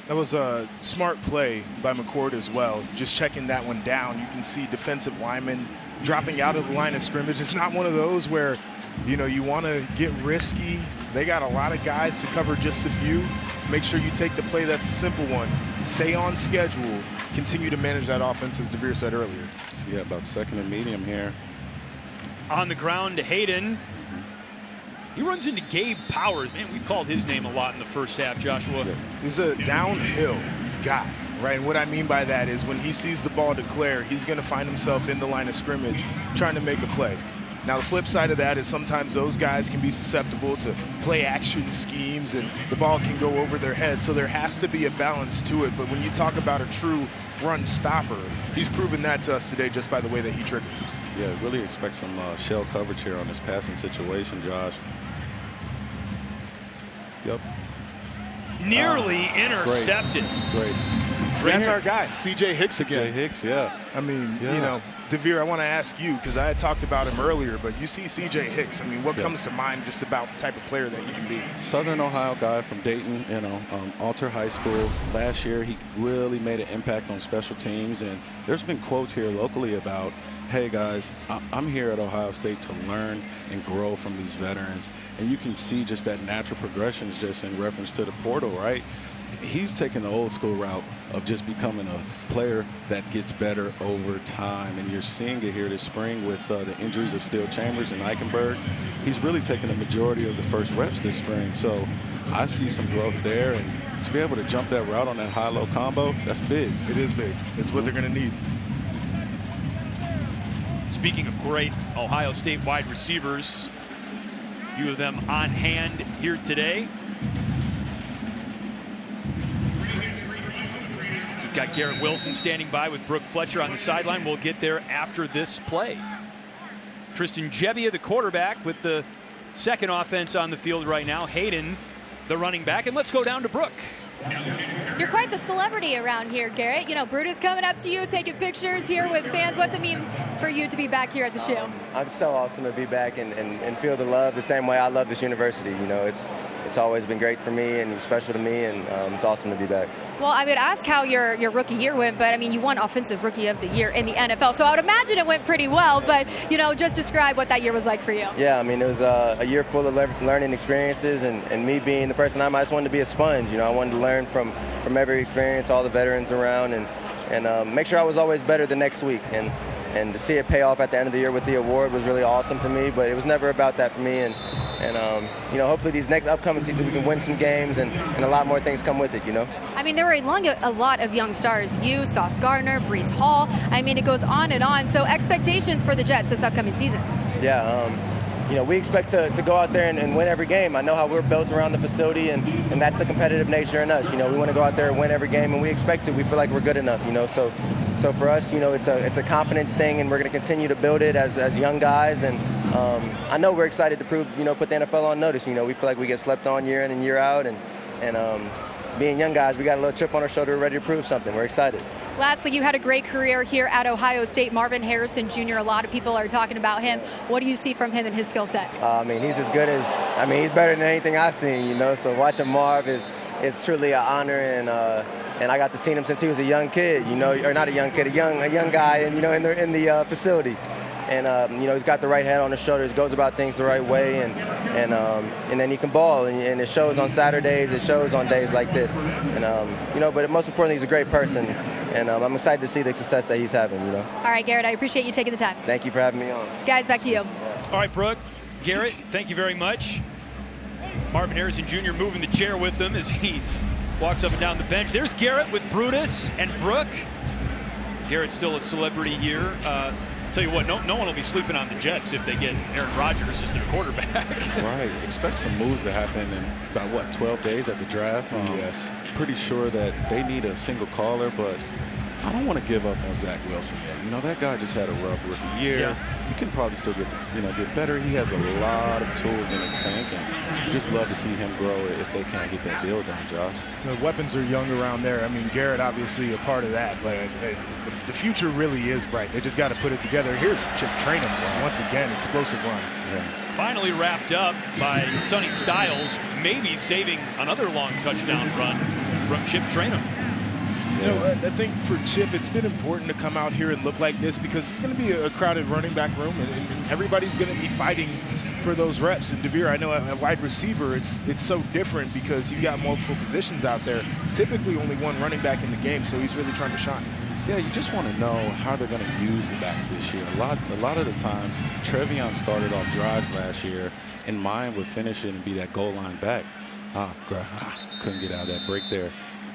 That was a smart play by McCord as well. Just checking that one down. You can see defensive linemen dropping out of the line of scrimmage. It's not one of those where, you know, you want to get risky. They got a lot of guys to cover just a few. Make sure you take the play that's a simple one. Stay on schedule. Continue to manage that offense, as DeVere said earlier. So yeah, about second and medium here. On the ground to Hayden. He runs into Gabe Powers. Man, we've called his name a lot in the first half, Joshua. He's a downhill guy, right? And what I mean by that is when he sees the ball declare, he's going to find himself in the line of scrimmage trying to make a play. Now, the flip side of that is sometimes those guys can be susceptible to play action schemes and the ball can go over their head. So there has to be a balance to it. But when you talk about a true run stopper, he's proven that to us today just by the way that he triggers. Yeah, really expect some shell coverage here on this passing situation, Josh. Yep. Nearly intercepted. Great. That's our guy, C.J. Hicks again. C.J. Hicks, yeah. I mean, you know, DeVere, I want to ask you, because I had talked about him earlier, but you see C.J. Hicks. I mean, what comes to mind just about the type of player that he can be? Southern Ohio guy from Dayton, you know, Alter High School. Last year, he really made an impact on special teams, and there's been quotes here locally about, hey guys, I'm here at Ohio State to learn and grow from these veterans. And you can see just that natural progression just in reference to the portal, right? He's taking the old school route of just becoming a player that gets better over time. And you're seeing it here this spring with the injuries of Steele Chambers and Eichenberg. He's really taken the majority of the first reps this spring. So I see some growth there. And to be able to jump that route on that high-low combo, that's big. It is big. It's what they're going to need. Speaking of great Ohio State wide receivers, a few of them on hand here today. We've got Garrett Wilson standing by with Brooke Fletcher on the sideline. We'll get there after this play. Tristan Gebbia, the quarterback, with the second offense on the field right now. Hayden, the running back. And let's go down to Brooke. You're quite the celebrity around here, Garrett. You know, Brutus coming up to you, taking pictures here with fans. What's it mean for you to be back here at the show? It's so awesome to be back and feel the love the same way I love this university. You know, it's always been great for me and special to me, and it's awesome to be back. Well, I would ask how your rookie year went, but I mean, you won Offensive Rookie of the Year in the NFL, so I would imagine it went pretty well, but, you know, just describe what that year was like for you. Yeah, I mean, it was a year full of learning experiences, and me being the person I just wanted to be a sponge. You know, I wanted to learn from every experience, all the veterans around, and make sure I was always better the next week. And to see it pay off at the end of the year with the award was really awesome for me, but it was never about that for me. And you know, hopefully these next upcoming seasons we can win some games and a lot more things come with it, you know. I mean, there were a lot of young stars. You, Sauce Gardner, Breece Hall. I mean, it goes on and on. So expectations for the Jets this upcoming season? Yeah, you know, we expect to go out there and win every game. I know how we're built around the facility, and that's the competitive nature in us. You know, we want to go out there and win every game, and we expect to. We feel like we're good enough, you know. So for us, you know, it's a confidence thing, and we're going to continue to build it as young guys. And I know we're excited to prove, you know, put the NFL on notice. You know, we feel like we get slept on year in and year out, and being young guys, we got a little chip on our shoulder, ready to prove something. We're excited. Lastly, you had a great career here at Ohio State. Marvin Harrison Jr., a lot of people are talking about him. What do you see from him and his skill set? I mean, he's as good as, he's better than anything I've seen, you know. So watching Marv is truly an honor, and I got to see him since he was a young kid, you know, or not a young kid, a young guy, and you know, in the facility. And you know, he's got the right head on his shoulders, goes about things the right way, and and then you can ball, and it shows on Saturdays, it shows on days like this, and but most importantly, he's a great person, and I'm excited to see the success that he's having. All right, Garrett, I appreciate you taking the time. Thank you for having me on. Guys, back to you. All right, Brooke, Garrett, thank you very much. Marvin Harrison Jr. moving the chair with him as he walks up and down the bench. There's Garrett with Brutus and Brooke. Garrett's still a celebrity here. Tell you what, no one will be sleeping on the Jets if they get Aaron Rodgers as their quarterback. Right. Expect some moves to happen in about, 12 days at the draft? Yes. Pretty sure that they need a single caller, but I don't want to give up on Zach Wilson yet. That guy just had a rough rookie year. Yeah. He can probably still get better. He has a lot of tools in his tank, and just love to see him grow if they can't get that deal done, Josh. The weapons are young around there. I mean, Garrett obviously a part of that, but the future really is bright. They just got to put it together. Here's Chip Trayanum once again, explosive run. Yeah. Finally wrapped up by Sonny Styles, maybe saving another long touchdown run from Chip Trayanum. I think for Chip, it's been important to come out here and look like this because it's going to be a crowded running back room, and everybody's going to be fighting for those reps. And DeVere, I know at wide receiver, it's so different because you've got multiple positions out there. It's typically only one running back in the game, so he's really trying to shine. Yeah, you just want to know how they're going to use the backs this year. A lot of the times, Trevion started off drives last year in mind with finishing and be that goal line back. Couldn't get out of that break there.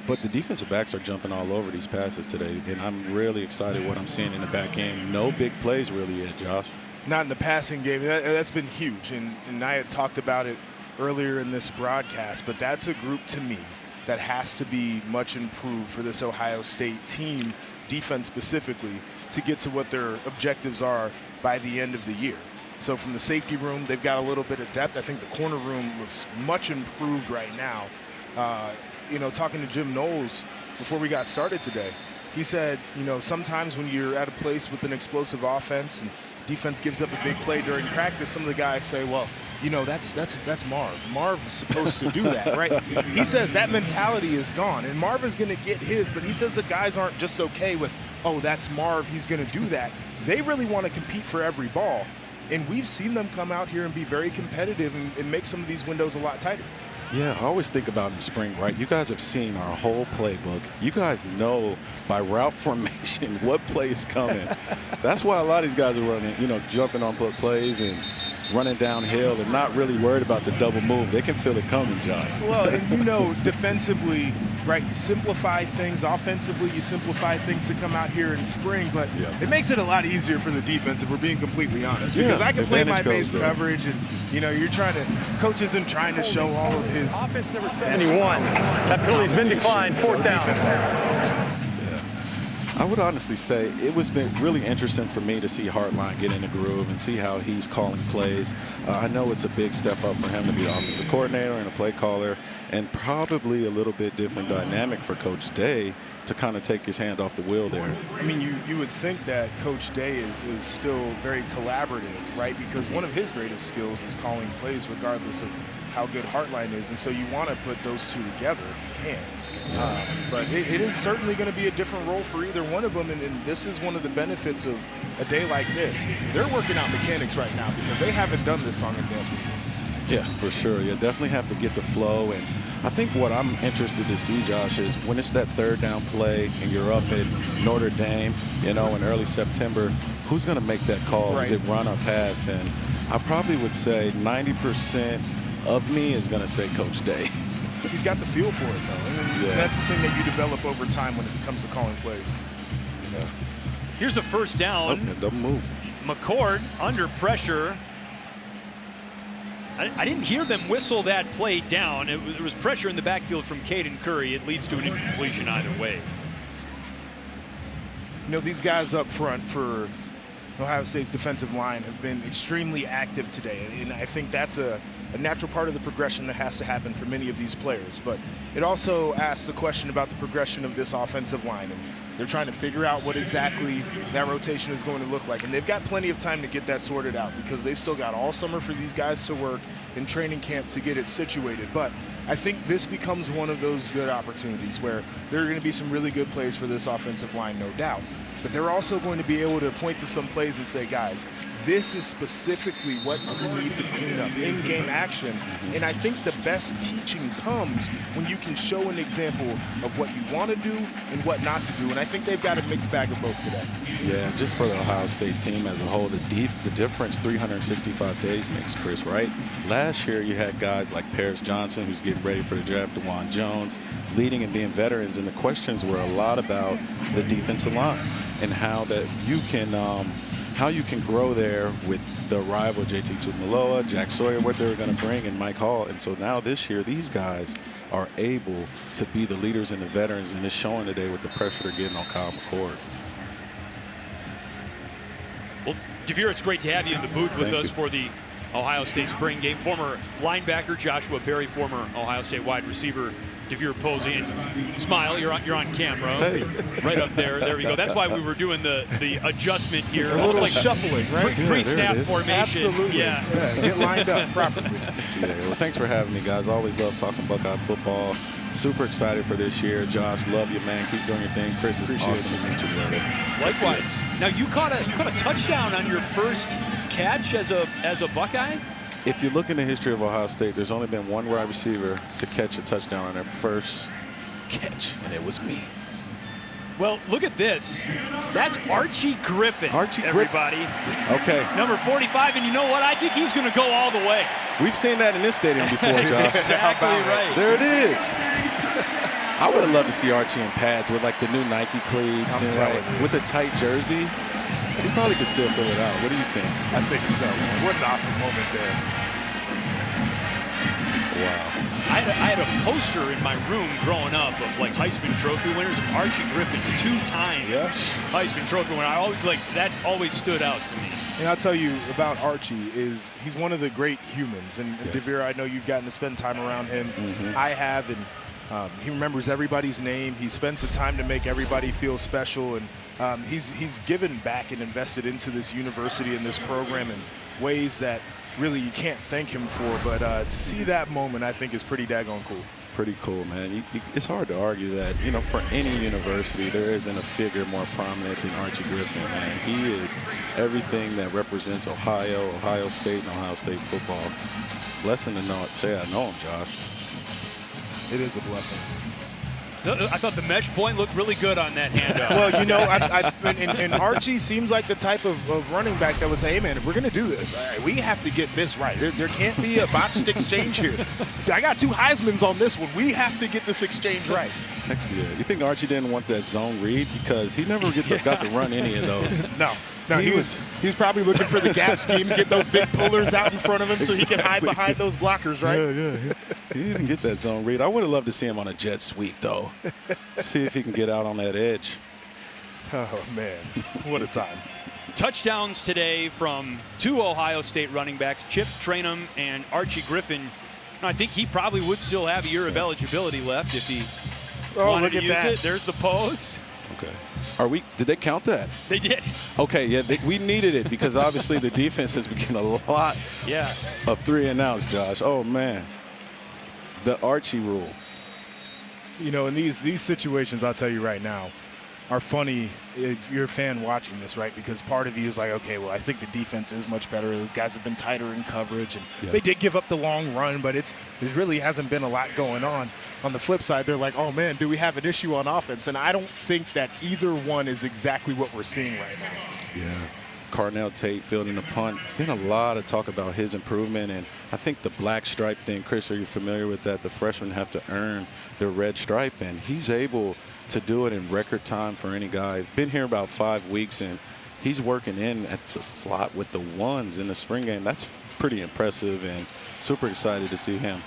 But the defensive backs are jumping all over these passes today, and I'm really excited what I'm seeing in the back end. No big plays really yet, Josh. Not in the passing game. That's been huge, and I had talked about it earlier in this broadcast, but that's a group to me that has to be much improved for this Ohio State team, defense specifically, to get to what their objectives are by the end of the year. So from the safety room, they've got a little bit of depth. I think the corner room looks much improved right now. Talking to Jim Knowles before we got started today, he said, sometimes when you're at a place with an explosive offense and defense gives up a big play during practice, some of the guys say, well, that's Marv. Marv is supposed to do that, right? He says that mentality is gone, and Marv is going to get his, but he says the guys aren't just okay with, oh, that's Marv, he's going to do that. They really want to compete for every ball, and we've seen them come out here and be very competitive and make some of these windows a lot tighter. Yeah, I always think about in spring, right? You guys have seen our whole playbook. You guys know by route formation what play is coming. That's why a lot of these guys are running, jumping on plays and running downhill and not really worried about the double move. They can feel it coming, Josh. Well, and defensively, right, you simplify things. Offensively, you simplify things to come out here in spring, but it makes it a lot easier for the defense if we're being completely honest. Because I can play my base coverage, and, you're coach isn't trying to show all of his offense number 71. That penalty's been declined, fourth down. I would honestly say it was been really interesting for me to see Hartline get in the groove and see how he's calling plays. I know it's a big step up for him to be the offensive coordinator and a play caller, and probably a little bit different dynamic for Coach Day to kind of take his hand off the wheel there. I mean, you would think that Coach Day is still very collaborative, right? Because one of his greatest skills is calling plays regardless of how good Hartline is, and so you want to put those two together if you can. But it is certainly going to be a different role for either one of them, and this is one of the benefits of a day like this. They're working out mechanics right now because they haven't done this song and dance before. Yeah, for sure. You definitely have to get the flow, and I think what I'm interested to see, Josh, is when it's that third down play and you're up at Notre Dame, in early September, who's going to make that call? Right. Is it run or pass? And I probably would say 90% of me is going to say Coach Day. He's got the feel for it, though. And that's the thing that you develop over time when it comes to calling plays. Yeah. Here's a first down. Double move. McCord under pressure. I didn't hear them whistle that play down. There was pressure in the backfield from Caden Curry. It leads to an incompletion either way. These guys up front for Ohio State's defensive line have been extremely active today, and I think that's a natural part of the progression that has to happen for many of these players. But it also asks the question about the progression of this offensive line, and they're trying to figure out what exactly that rotation is going to look like. And they've got plenty of time to get that sorted out because they've still got all summer for these guys to work in training camp to get it situated. But I think this becomes one of those good opportunities where there are going to be some really good plays for this offensive line, no doubt. But they're also going to be able to point to some plays and say, guys, this is specifically what you need to clean up, in-game action. And I think the best teaching comes when you can show an example of what you want to do and what not to do. And I think they've got a mixed bag of both today. Yeah, just for the Ohio State team as a whole, the difference 365 days makes, Chris, right? Last year you had guys like Paris Johnson, who's getting ready for the draft, DeJuan Jones, leading and being veterans, and the questions were a lot about the defensive line and how you can grow there with the arrival of JT Tuimoloau, Jack Sawyer, what they were going to bring, and Mike Hall. And so now this year, these guys are able to be the leaders and the veterans, and it's showing today with the pressure they're getting on Kyle McCord. Well, DeVere, it's great to have you in the booth with Thank us you. for the Ohio State spring game. Former linebacker Joshua Perry, former Ohio State wide receiver DeVere Posey, and smile, you're on camera. Hey. Right up there. There we go. That's why we were doing the adjustment here. A little Almost like shuffling, right? Pre-snap there it is. formation. Absolutely. Yeah. Get lined up properly. Yeah, well, thanks for having me, guys. Always love talking Buckeye football. Super excited for this year. Josh, love you, man. Keep doing your thing. Chris, it's awesome to meet you, brother. Likewise. Now you caught a touchdown on your first catch as a Buckeye. If you look in the history of Ohio State, there's only been one wide receiver to catch a touchdown on their first catch, and it was me. Well, look at this. That's Archie Griffin. Archie Griffin. Everybody. Okay. Number 45, and you know what? I think he's going to go all the way. We've seen that in this stadium before, Josh. Exactly right. There it is. I would have loved to see Archie in pads with like the new Nike cleats and telling like, you. with the tight jersey. He probably could still fill it out. What do you think? I think so, man. What an awesome moment there. Wow. I had a poster in my room growing up of like Heisman Trophy winners, and Archie Griffin, 2-time Yes. Heisman Trophy winner. I always that always stood out to me. And I'll tell you about Archie is he's one of the great humans. And Yes. DeVere, I know you've gotten to spend time around him. I have, and he remembers everybody's name. He spends the time to make everybody feel special, and he's given back and invested into this university and this program in ways that really you can't thank him for. But to see that moment, I think, is pretty daggone cool. Pretty cool, man. It's hard to argue that, for any university, there isn't a figure more prominent than Archie Griffin, man. He is everything that represents Ohio State, and Ohio State football. Blessing to say I know him, Josh. It is a blessing. I thought the mesh point looked really good on that handoff. Well, and Archie seems like the type of running back that would say, hey, man, if we're going to do this, we have to get this right. There can't be a botched exchange here. I got 2 Heismans on this one. We have to get this exchange right. Next year. You think Archie didn't want that zone read? Because he never got to run any of those. No, he's probably looking for the gap schemes, get those big pullers out in front of him so he can hide behind those blockers, right? Yeah. He didn't get that zone read. I would have loved to see him on a jet sweep, though. See if he can get out on that edge. Oh, man. What a time. Touchdowns today from 2 Ohio State running backs, Chip Trainum and Archie Griffin. I think he probably would still have a year of eligibility left if he wanted to use it. There's the pose. Okay. Did they count that? They did. Okay, yeah, we needed it because obviously the defense has become a lot of 3 and outs, Josh. Oh, man. The Archie rule. In these situations, I'll tell you right now, are funny if you're a fan watching this, right? Because part of you is like, okay, well, I think the defense is much better. Those guys have been tighter in coverage, and they did give up the long run, but it really hasn't been a lot going on. On the flip side, they're like, oh, man, do we have an issue on offense? And I don't think that either one is exactly what we're seeing right now. Yeah. Carnell Tate fielding the punt. Been a lot of talk about his improvement, and I think the black stripe thing, Chris, are you familiar with that? The freshmen have to earn their red stripe, and he's able to do it in record time for any guy. Been here about 5 weeks, and he's working in at the slot with the ones in the spring game. That's pretty impressive, and super excited to see him.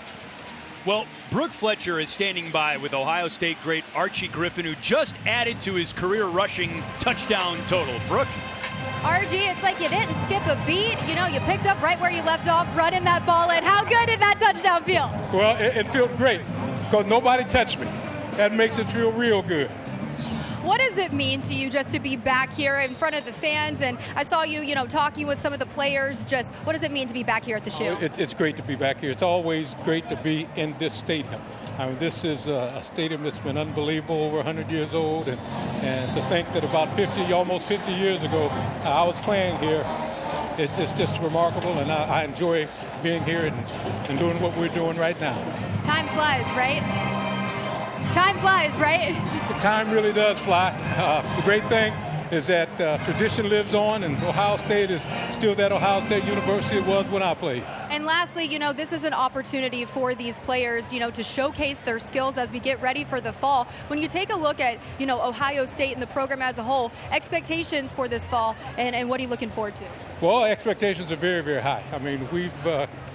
Well, Brooke Fletcher is standing by with Ohio State great Archie Griffin, who just added to his career rushing touchdown total. Brooke? RG, it's like you didn't skip a beat. You picked up right where you left off, running that ball in. How good did that touchdown feel? Well, it felt great because nobody touched me. That makes it feel real good. What does it mean to you just to be back here in front of the fans? And I saw you, talking with some of the players. Just what does it mean to be back here at the shoe? It's great to be back here. It's always great to be in this stadium. I mean, this is a stadium that's been unbelievable, over 100 years old. And to think that about almost 50 years ago, I was playing here, it's just remarkable, and I enjoy being here and doing what we're doing right now. Time flies, right? Time flies, right? Time really does fly. The great thing is that tradition lives on, and Ohio State is still that Ohio State University it was when I played. And lastly, this is an opportunity for these players, to showcase their skills as we get ready for the fall. When you take a look at, Ohio State and the program as a whole, expectations for this fall, and what are you looking forward to? Well, expectations are very, very high. I mean, we've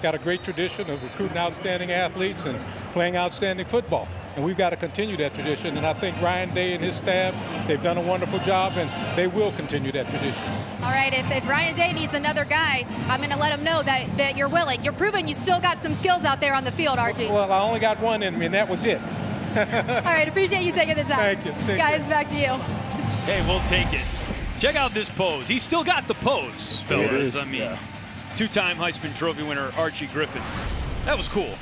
got a great tradition of recruiting outstanding athletes and playing outstanding football. And we've got to continue that tradition. And I think Ryan Day and his staff, they've done a wonderful job, and they will continue that tradition. All right, if Ryan Day needs another guy, I'm going to let him know that you're willing. You're proving you still got some skills out there on the field, RG. Well, I only got one in me, and that was it. All right, appreciate you taking the time. Thank you. Guys, back to you. Hey, we'll take it. Check out this pose. He's still got the pose, fellas. It is, I mean, two-time Heisman Trophy winner Archie Griffin. That was cool.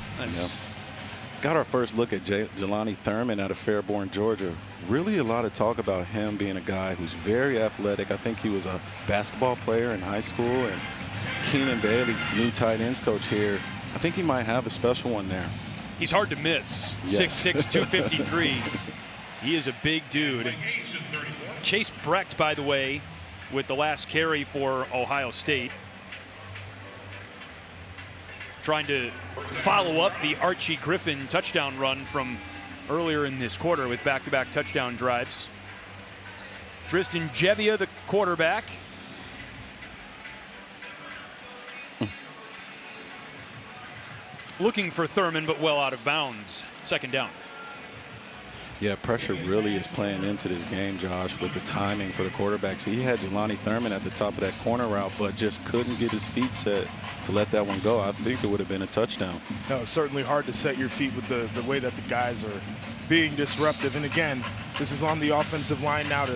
Got our first look at Jelani Thurman out of Fairborn, Georgia. Really a lot of talk about him being a guy who's very athletic. I think he was a basketball player in high school, and Keenan Bailey, new tight ends coach here, I think he might have a special one there. He's hard to miss. Yes. 6'6", 253. He is a big dude. Chase Brecht, by the way, with the last carry for Ohio State. Trying to follow up the Archie Griffin touchdown run from earlier in this quarter with back-to-back touchdown drives. Tristan Gebbia, the quarterback. Looking for Thurman, but well out of bounds. Second down. Yeah, pressure really is playing into this game, Josh, with the timing for the quarterbacks. He had Jelani Thurman at the top of that corner route, but just couldn't get his feet set to let that one go. I think it would have been a touchdown. No, it's certainly hard to set your feet with the way that the guys are being disruptive. And again, this is on the offensive line now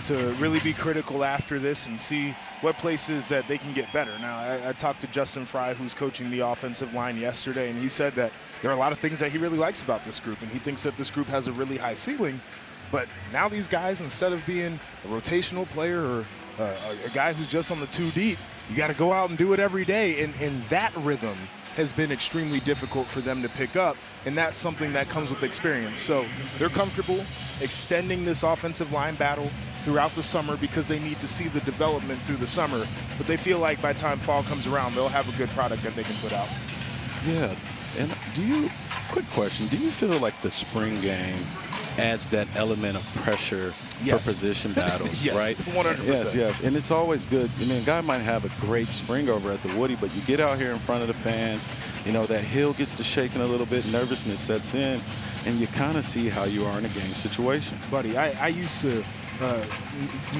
to really be critical after this and see what places that they can get better. Now, I talked to Justin Fry, who's coaching the offensive line yesterday, and he said that there are a lot of things that he really likes about this group, and he thinks that this group has a really high ceiling. But now these guys, instead of being a rotational player or a guy who's just on the 2 deep, you got to go out and do it every day. And that rhythm has been extremely difficult for them to pick up, and that's something that comes with experience. So they're comfortable extending this offensive line battle throughout the summer because they need to see the development through the summer. But they feel like by the time fall comes around, they'll have a good product that they can put out. Yeah, and quick question, do you feel like the spring game adds that element of pressure for position battles, yes, right? 100%. Yes, and it's always good. I mean, a guy might have a great spring over at the Woody, but you get out here in front of the fans, that hill gets to shaking a little bit, nervousness sets in, and you kind of see how you are in a game situation. Buddy, I used to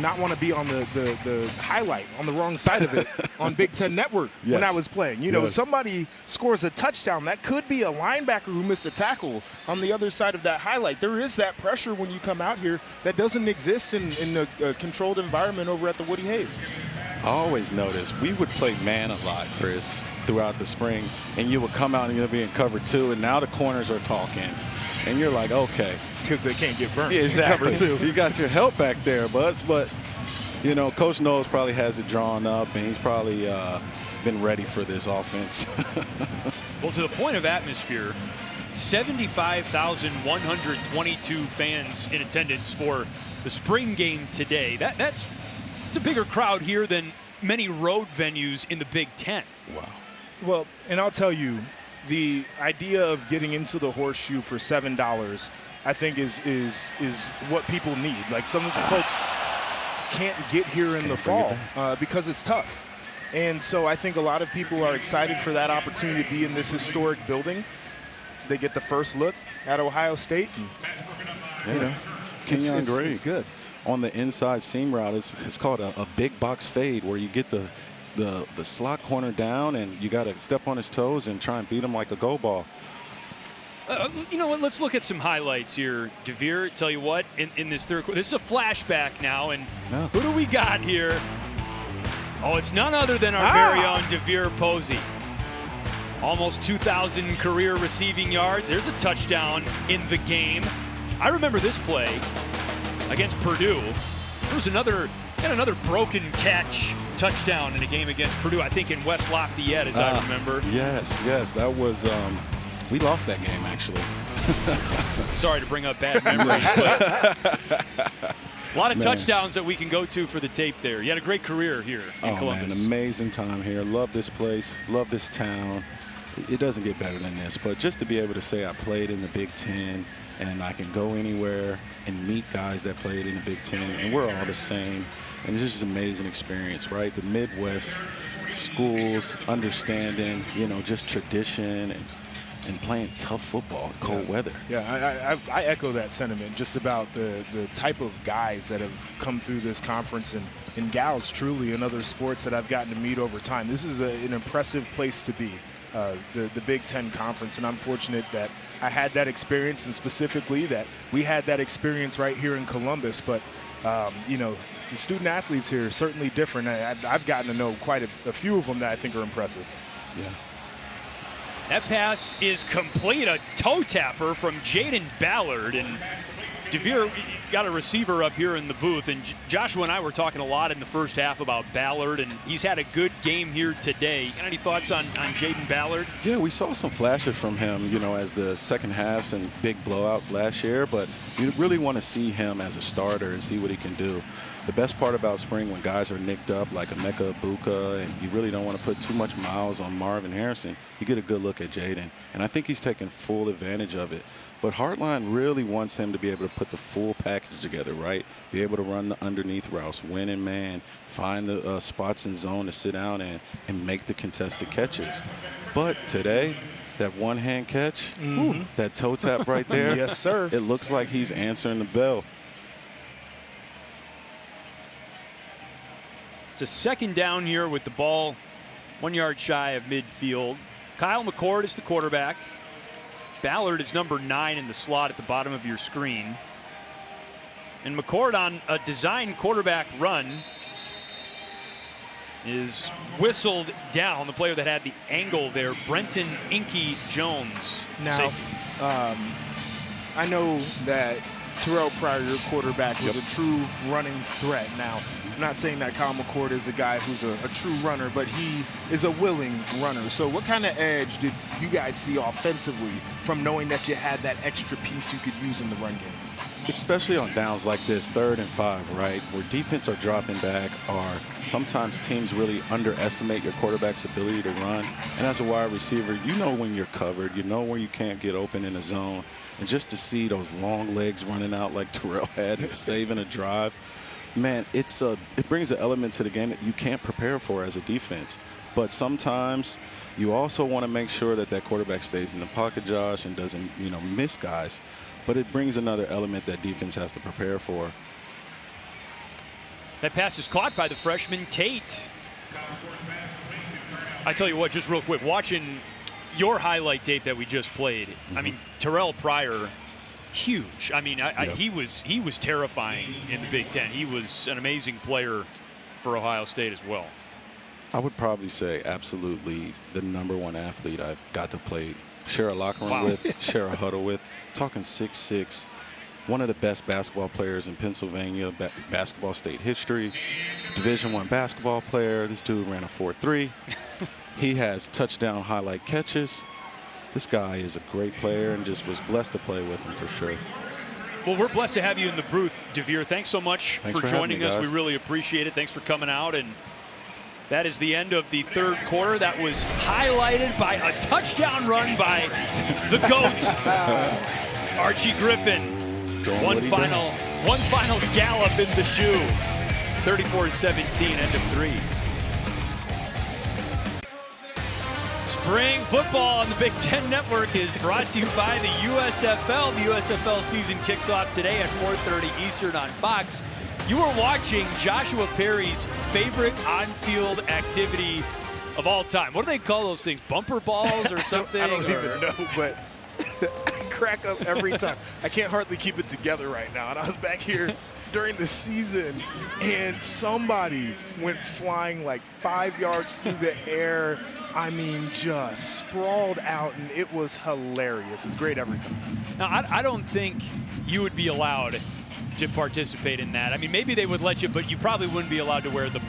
not want to be on the highlight on the wrong side of it on Big Ten Network when I was playing. Somebody scores a touchdown. That could be a linebacker who missed a tackle on the other side of that highlight. There is that pressure when you come out here that doesn't exist in a controlled environment over at the Woody Hayes. I always noticed we would play man a lot, Chris, throughout the spring, and you would come out and you'll be in cover 2, and now the corners are talking. And you're like, okay. Because they can't get burned. Yeah, exactly. Cover 2. You got your help back there, but Coach Knowles probably has it drawn up, and he's probably been ready for this offense. Well, to the point of atmosphere, 75,122 fans in attendance for the spring game today. That's a bigger crowd here than many road venues in the Big Ten. Wow. Well, and I'll tell you, the idea of getting into the horseshoe for $7, I think is what people need. Like, some folks can't get here in the fall because it's tough. And so I think a lot of people are excited for that opportunity to be in this historic building. They get the first look at Ohio State. And, Kenyon Gray. It's good. On the inside seam route, it's called a big box fade, where you get the slot corner down and you got to step on his toes and try and beat him like a go ball. You know what? Let's look at some highlights here, DeVere. Tell you what, in this third quarter, this is a flashback now, and who do we got here? Oh, it's none other than our very own DeVere Posey. Almost 2,000 career receiving yards. There's a touchdown in the game. I remember this play against Purdue. There was another And another broken catch touchdown in a game against Purdue, I think in West Lafayette, as I remember. Yes, that was, we lost that game, actually. Sorry to bring up bad memories, but a lot of touchdowns that we can go to for the tape there. You had a great career here in Columbus. Man, amazing time here. Love this place, love this town. It doesn't get better than this, but just to be able to say I played in the Big Ten and I can go anywhere and meet guys that played in the Big Ten, and we're all the same. And it's just an amazing experience, right? The Midwest schools, understanding, just tradition and playing tough football, cold weather. Yeah, I echo that sentiment just about the type of guys that have come through this conference and gals, truly, in other sports that I've gotten to meet over time. This is an impressive place to be, the Big Ten Conference, and I'm fortunate that I had that experience, and specifically that we had that experience right here in Columbus. But, the student athletes here are certainly different. I've gotten to know quite a few of them that I think are impressive. Yeah. That pass is complete, a toe tapper from Jaden Ballard. And DeVere got a receiver up here in the booth. And Joshua and I were talking a lot in the first half about Ballard, and he's had a good game here today. Got any thoughts on Jaden Ballard? Yeah, we saw some flashes from him, as the second half and big blowouts last year. But you really want to see him as a starter and see what he can do. The best part about spring, when guys are nicked up like Emeka Ibuka, and you really don't want to put too much miles on Marvin Harrison, you get a good look at Jaden. And I think he's taking full advantage of it. But Hartline really wants him to be able to put the full package together, right? Be able to run the underneath routes, win in man, find the spots in zone to sit down in, and make the contested catches. But today, that one-hand catch, that toe tap right there. Yes, sir. It looks like he's answering the bell. It's a second down here with the ball 1 yard shy of midfield. Kyle McCord is the quarterback. Ballard is number 9 in the slot at the bottom of your screen. And McCord, on a design quarterback run, is whistled down. The player that had the angle there, Brenton Inky Jones. Now, I know that Terrell Pryor, your quarterback, was a true running threat. Now, I'm not saying that Kyle McCord is a guy who's a true runner, but he is a willing runner. So what kind of edge did you guys see offensively from knowing that you had that extra piece you could use in the run game? Especially on downs like this, 3rd and 5, right, where defense are dropping back, or sometimes teams really underestimate your quarterback's ability to run. And as a wide receiver, you know when you're covered, you know when you can't get open in the zone. And just to see those long legs running out like Terrell had and saving a drive, man, it brings an element to the game that you can't prepare for as a defense. But sometimes you also want to make sure that quarterback stays in the pocket, Josh, and doesn't, miss guys. But it brings another element that defense has to prepare for. That pass is caught by the freshman Tate. I tell you what, just real quick, watching your highlight tape that we just played, I mean, Terrell Pryor, huge. I mean, he was terrifying in the Big Ten. He was an amazing player for Ohio State as well. I would probably say absolutely the #1 athlete I've got to play, share a locker room with, share a huddle with. Talking 6'6", one of the best basketball players in Pennsylvania basketball state history, Division I basketball player. This dude ran a 4.3. He has touchdown highlight catches. This guy is a great player, and just was blessed to play with him for sure. Well, we're blessed to have you in the booth, DeVere. Thanks so much for joining us. Guys. We really appreciate it. Thanks for coming out. And that is the end of the third quarter. That was highlighted by a touchdown run by the GOAT, Archie Griffin. One final gallop in the shoe. 34-17, end of 3. Spring football on the Big Ten Network is brought to you by the USFL. The USFL season kicks off today at 4:30 Eastern on Fox. You are watching Joshua Perry's favorite on-field activity of all time. What do they call those things? Bumper balls or something? I don't even know, but I crack up every time. I can't hardly keep it together right now. And I was back here during the season, and somebody went flying like 5 yards through the air. I mean, just sprawled out, and it was hilarious. It's great every time. Now, I don't think you would be allowed to participate in that? I mean, maybe they would let you, but you probably wouldn't be allowed to wear the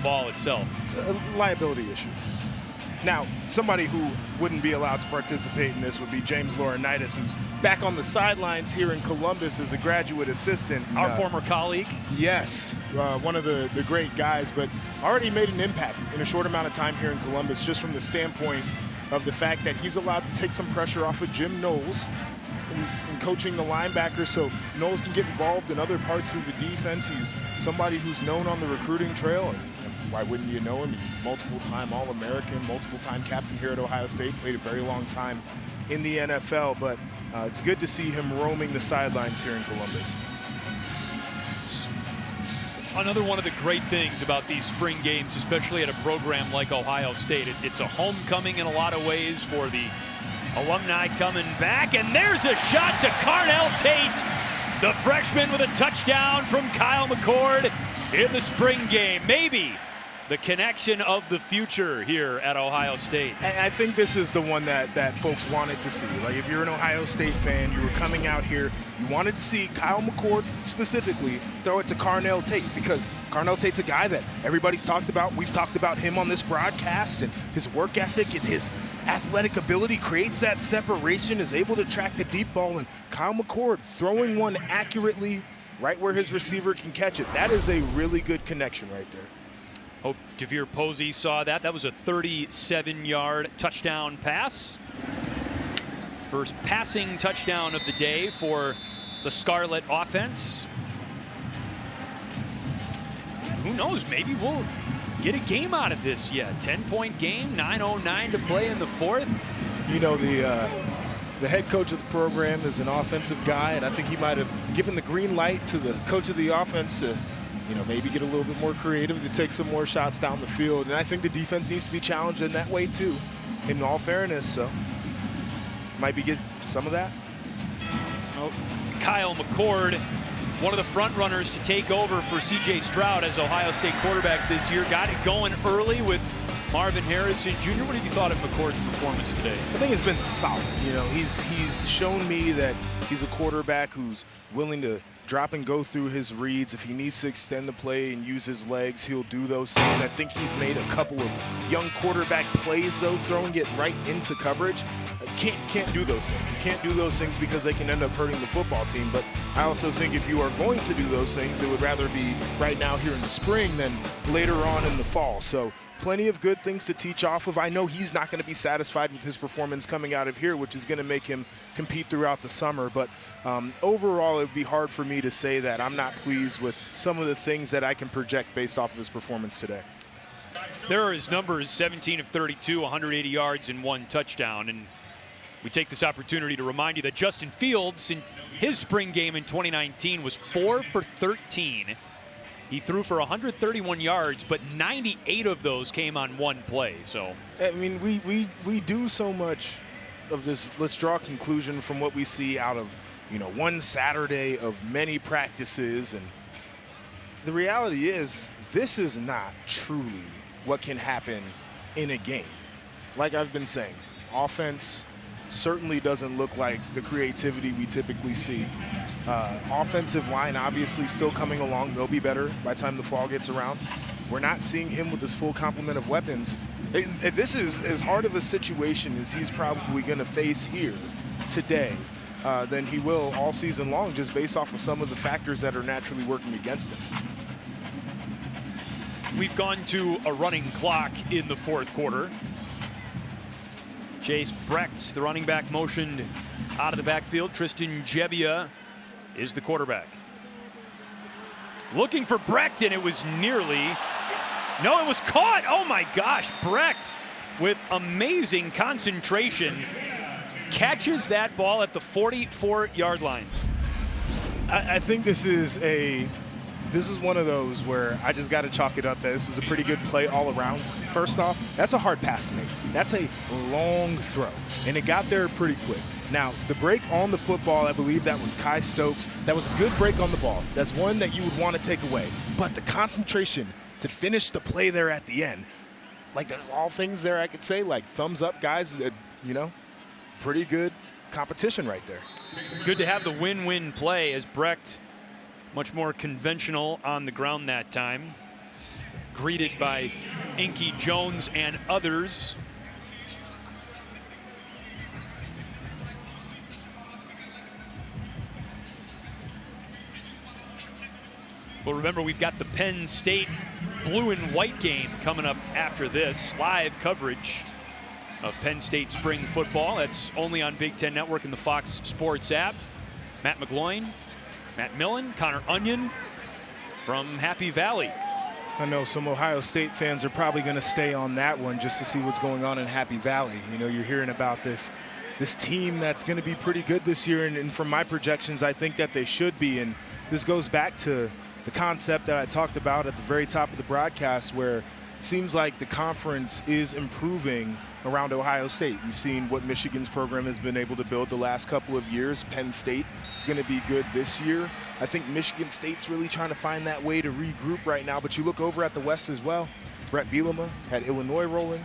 ball itself. It's a liability issue. Now, somebody who wouldn't be allowed to participate in this would be James Laurinaitis, who's back on the sidelines here in Columbus as a graduate assistant. Our former colleague. Yes, one of the great guys, but already made an impact in a short amount of time here in Columbus, just from the standpoint of the fact that he's allowed to take some pressure off of Jim Knowles in coaching the linebackers, so Knowles can get involved in other parts of the defense. He's somebody who's known on the recruiting trail. And why wouldn't you know him? He's multiple-time All-American, multiple-time captain here at Ohio State, played a very long time in the NFL, but it's good to see him roaming the sidelines here in Columbus. Another one of the great things about these spring games, especially at a program like Ohio State, it's a homecoming in a lot of ways for the alumni coming back, and there's a shot to Carnell Tate, the freshman, with a touchdown from Kyle McCord in the spring game. Maybe the connection of the future here at Ohio State. And I think this is the one that folks wanted to see. Like, if you're an Ohio State fan, you were coming out here, you wanted to see Kyle McCord specifically throw it to Carnell Tate, because Carnell Tate's a guy that everybody's talked about. We've talked about him on this broadcast, and his work ethic and his athletic ability creates that separation, is able to track the deep ball, and Kyle McCord throwing one accurately right where his receiver can catch it. That is a really good connection right there. Hope DeVere Posey saw that. That was a 37-yard touchdown pass. First passing touchdown of the day for the Scarlet offense. Who knows, maybe we'll get a game out of this yet. 10-point game, 9:09 to play in the fourth. You know, the head coach of the program is an offensive guy, and I think he might have given the green light to the coach of the offense to, maybe get a little bit more creative, to take some more shots down the field. And I think the defense needs to be challenged in that way too, in all fairness. So might be get some of that. Oh, Kyle McCord, one of the front runners to take over for C.J. Stroud as Ohio State quarterback this year. Got it going early with Marvin Harrison Jr. What have you thought of McCord's performance today? I think it's been solid. He's shown me that he's a quarterback who's willing to drop and go through his reads. If he needs to extend the play and use his legs, he'll do those things. I think he's made a couple of young quarterback plays, though, throwing it right into coverage. Can't do those things. You can't do those things because they can end up hurting the football team. But I also think if you are going to do those things, it would rather be right now here in the spring than later on in the fall. So plenty of good things to teach off of. I know he's not going to be satisfied with his performance coming out of here, which is going to make him compete throughout the summer. But overall, it would be hard for me to say that I'm not pleased with some of the things that I can project based off of his performance today. There are his numbers: 17 of 32, 180 yards and 1 touchdown. And we take this opportunity to remind you that Justin Fields, in his spring game in 2019, was 4 for 13. He threw for 131 yards, but 98 of those came on one play. So, I mean, we do so much of this. Let's draw a conclusion from what we see out of, one Saturday of many practices. And the reality is, this is not truly what can happen in a game. Like I've been saying, offense certainly doesn't look like the creativity we typically see. Offensive line obviously still coming along. They'll be better by the time the fall gets around. We're not seeing him with his full complement of weapons. This is as hard of a situation as he's probably going to face here today than he will all season long, just based off of some of the factors that are naturally working against him. We've gone to a running clock in the fourth quarter. Chase Brecht, the running back, motioned out of the backfield. Tristan Gebbia is the quarterback. Looking for Brecht, and it was nearly, no, it was caught. Oh my gosh, Brecht with amazing concentration catches that ball at the 44-yard line. I think this is one of those where I just got to chalk it up that this was a pretty good play all around. First off, that's a hard pass to make. That's a long throw, and it got there pretty quick. Now, the break on the football, I believe that was Kai Stokes. That was a good break on the ball. That's one that you would want to take away. But the concentration to finish the play there at the end, like there's all things there I could say, like thumbs up, guys, pretty good competition right there. Good to have the win-win play as Brecht much more conventional on the ground that time. Greeted by Inky Jones and others. Well, remember, we've got the Penn State blue and white game coming up after this. Live coverage of Penn State spring football. That's only on Big Ten Network and the Fox Sports app. Matt McGloin, Matt Millen, Connor Onion from Happy Valley. I know some Ohio State fans are probably going to stay on that one just to see what's going on in Happy Valley. You know, you're hearing about this team that's going to be pretty good this year, and from my projections, I think that they should be. And this goes back to the concept that I talked about at the very top of the broadcast, where it seems like the conference is improving around Ohio State. We've seen what Michigan's program has been able to build the last couple of years. Penn State is going to be good this year. I think Michigan State's really trying to find that way to regroup right now. But you look over at the West as well. Brett Bielema had Illinois rolling.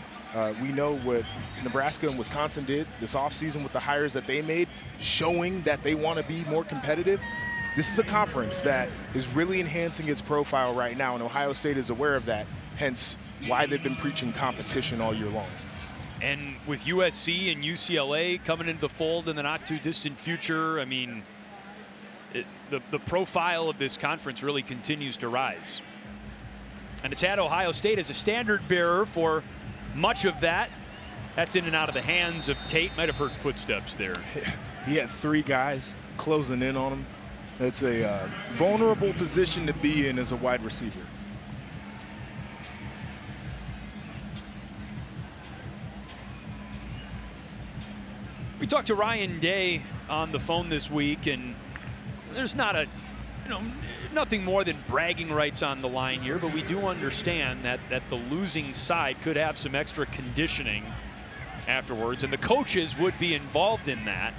We know what Nebraska and Wisconsin did this offseason with the hires that they made, showing that they want to be more competitive. This is a conference that is really enhancing its profile right now, and Ohio State is aware of that, hence why they've been preaching competition all year long. And with USC and UCLA coming into the fold in the not-too-distant future, I mean, the profile of this conference really continues to rise. And it's had Ohio State as a standard bearer for much of that. That's in and out of the hands of Tate. Might have heard footsteps there. He had 3 guys closing in on him. It's a vulnerable position to be in as a wide receiver. We talked to Ryan Day on the phone this week, and there's not nothing more than bragging rights on the line here, but we do understand that the losing side could have some extra conditioning afterwards, and the coaches would be involved in that.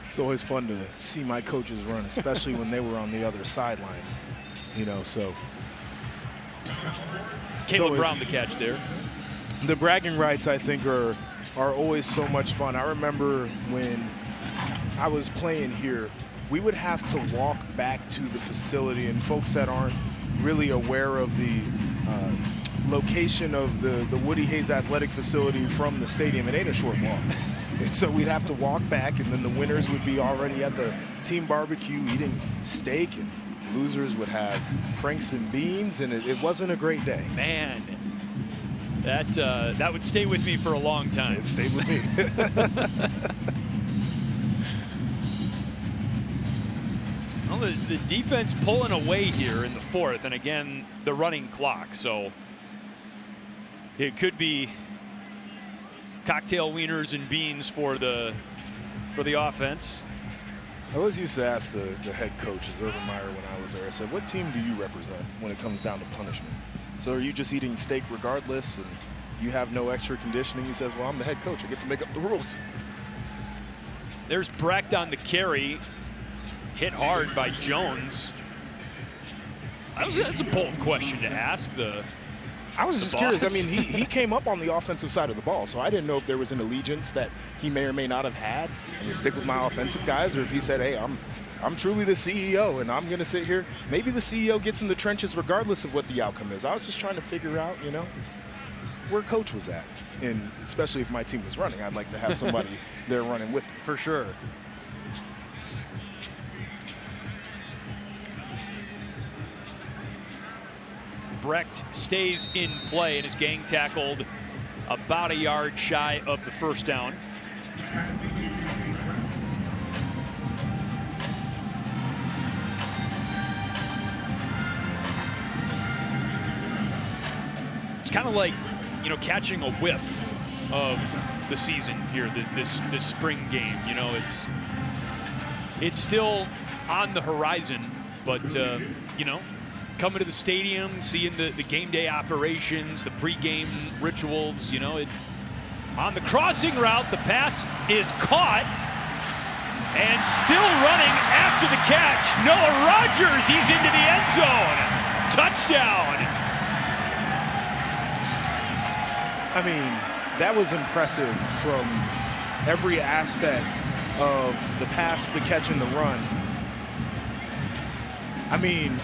It's always fun to see my coaches run, especially when they were on the other sideline, you know, so. Caleb Brown the catch there. The bragging rights, I think, are always so much fun. I remember when I was playing here, we would have to walk back to the facility, and folks that aren't really aware of the location of the Woody Hayes Athletic Facility from the stadium, it ain't a short walk. And so we'd have to walk back, and then the winners would be already at the team barbecue eating steak, and losers would have Franks and beans, and it wasn't a great day. Man, that would stay with me for a long time. It stayed with me. Well, the defense pulling away here in the 4th, and again, the running clock. So it could be cocktail wieners and beans for the offense. I always used to ask the head coach, Urban Meyer, when I was there, I said, what team do you represent when it comes down to punishment? So are you just eating steak regardless and you have no extra conditioning? He says, well, I'm the head coach. I get to make up the rules. There's Brecht on the carry. Hit hard by Jones. That's a bold question to ask. I was just curious. I mean, he came up on the offensive side of the ball, so I didn't know if there was an allegiance that he may or may not have had. I mean, stick with my offensive guys, or if he said, hey, I'm truly the CEO, and I'm going to sit here. Maybe the CEO gets in the trenches regardless of what the outcome is. I was just trying to figure out, you know, where coach was at. And especially if my team was running, I'd like to have somebody there running with me. For sure. Brecht stays in play and is gang tackled about a yard shy of the first down. It's kind of like, you know, catching a whiff of the season here, this spring game. You know, it's still on the horizon, but you know, coming to the stadium, seeing the game day operations, the pregame rituals, you know, on the crossing route, the pass is caught and still running after the catch. Noah Rogers, he's into the end zone. Touchdown. I mean, that was impressive from every aspect of the pass, the catch, and the run. I mean,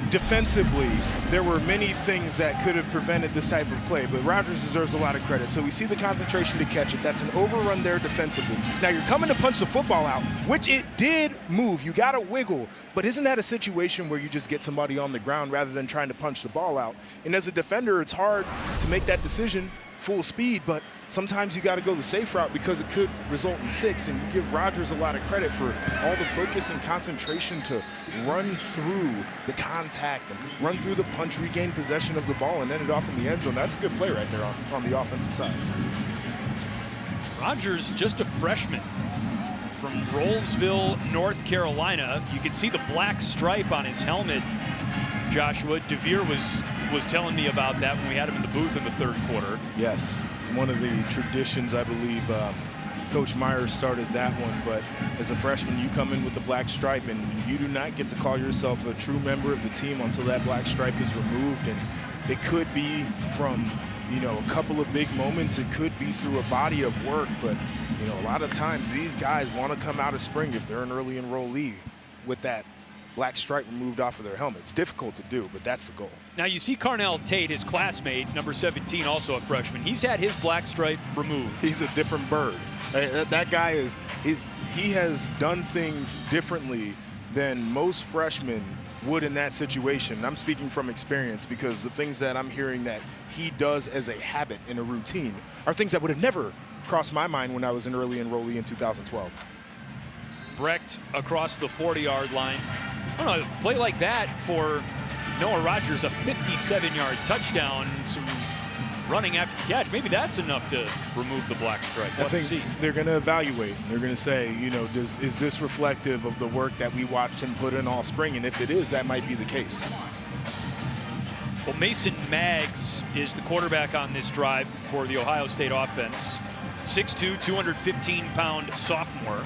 defensively, there were many things that could have prevented this type of play, but Rodgers deserves a lot of credit. So we see the concentration to catch it. That's an overrun there defensively. Now you're coming to punch the football out, which it did move. You got to wiggle, but isn't that a situation where you just get somebody on the ground rather than trying to punch the ball out? And as a defender, it's hard to make that decision full speed, but sometimes you got to go the safe route because it could result in 6, and you give Rodgers a lot of credit for all the focus and concentration to run through the contact and run through the punch, regain possession of the ball, and end it off in the end zone. That's a good play right there on the offensive side. Rodgers, just a freshman from Rollsville, North Carolina. You can see the black stripe on his helmet. Joshua, DeVere was telling me about that when we had him in the booth in the third quarter. Yes, it's one of the traditions, I believe. Coach Myers started that one, but as a freshman, you come in with the black stripe, and you do not get to call yourself a true member of the team until that black stripe is removed. And it could be from, a couple of big moments. It could be through a body of work, but, a lot of times these guys want to come out of spring if they're an early enrollee with that black stripe removed off of their helmet. It's difficult to do, but that's the goal. Now you see Carnell Tate, his classmate, number 17, also a freshman. He's had his black stripe removed. He's a different bird. That guy he has done things differently than most freshmen would in that situation. I'm speaking from experience because the things that I'm hearing that he does as a habit and a routine are things that would have never crossed my mind when I was an early enrollee in 2012. Brecht across the 40-yard line. I don't know, play like that for Noah Rodgers, a 57-yard touchdown, some running after the catch. Maybe that's enough to remove the black stripe. I think they're going to evaluate. They're going to say, is this reflective of the work that we watched him put in all spring? And if it is, that might be the case. Well, Mason Maggs is the quarterback on this drive for the Ohio State offense. 6'2", 215-pound sophomore.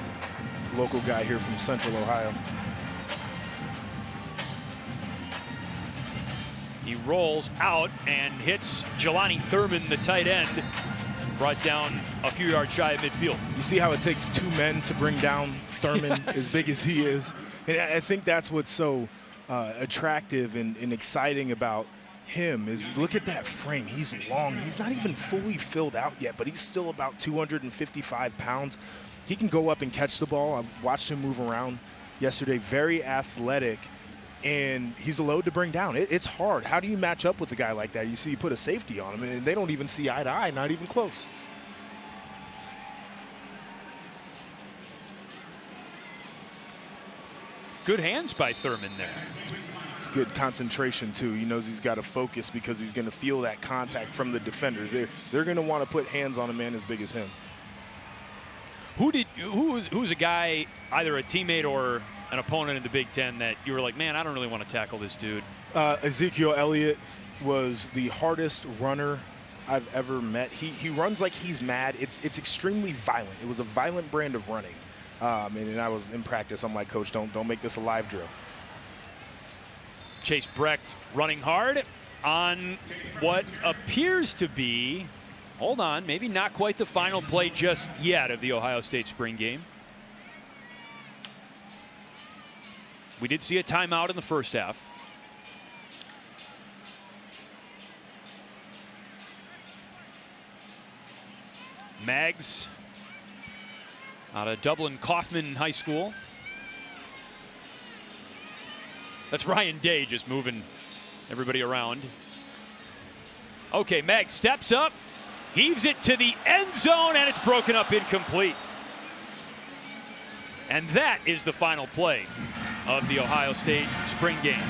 Local guy here from Central Ohio. He rolls out and hits Jelani Thurman, the tight end, brought down a few yards shy of midfield. You see how it takes 2 men to bring down Thurman, yes, as big as he is. And I think that's what's so attractive and exciting about him is look at that frame. He's long. He's not even fully filled out yet, but he's still about 255 pounds. He can go up and catch the ball. I watched him move around yesterday. Very athletic. And he's a load to bring down. It's hard. How do you match up with a guy like that? You put a safety on him, and they don't even see eye to eye, not even close. Good hands by Thurman there. It's good concentration, too. He knows he's got to focus because he's going to feel that contact from the defenders. They're going to want to put hands on a man as big as him. Who's a guy, either a teammate or an opponent in the Big Ten, that you were like, man, I don't really want to tackle this dude? Ezekiel Elliott was the hardest runner I've ever met. He runs like he's mad. It's extremely violent. It was a violent brand of running. And I was in practice. I'm like, Coach, don't make this a live drill. Chase Brecht running hard on what appears to be, hold on, maybe not quite the final play just yet of the Ohio State spring game. We did see a timeout in the first half. Maggs out of Dublin Kaufman High School. That's Ryan Day just moving everybody around. Okay, Maggs steps up, heaves it to the end zone, and it's broken up incomplete. And that is the final play of the Ohio State spring game.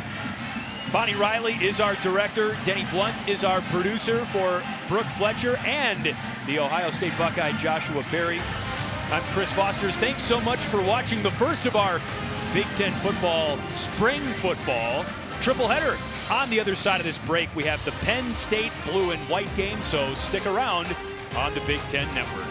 Bonnie Riley is our director. Denny Blunt is our producer for Brooke Fletcher and the Ohio State Buckeye Joshua Berry. I'm Chris Fosters. Thanks so much for watching the first of our Big Ten football, spring football triple header. On the other side of this break, we have the Penn State blue and white game, so stick around on the Big Ten Network.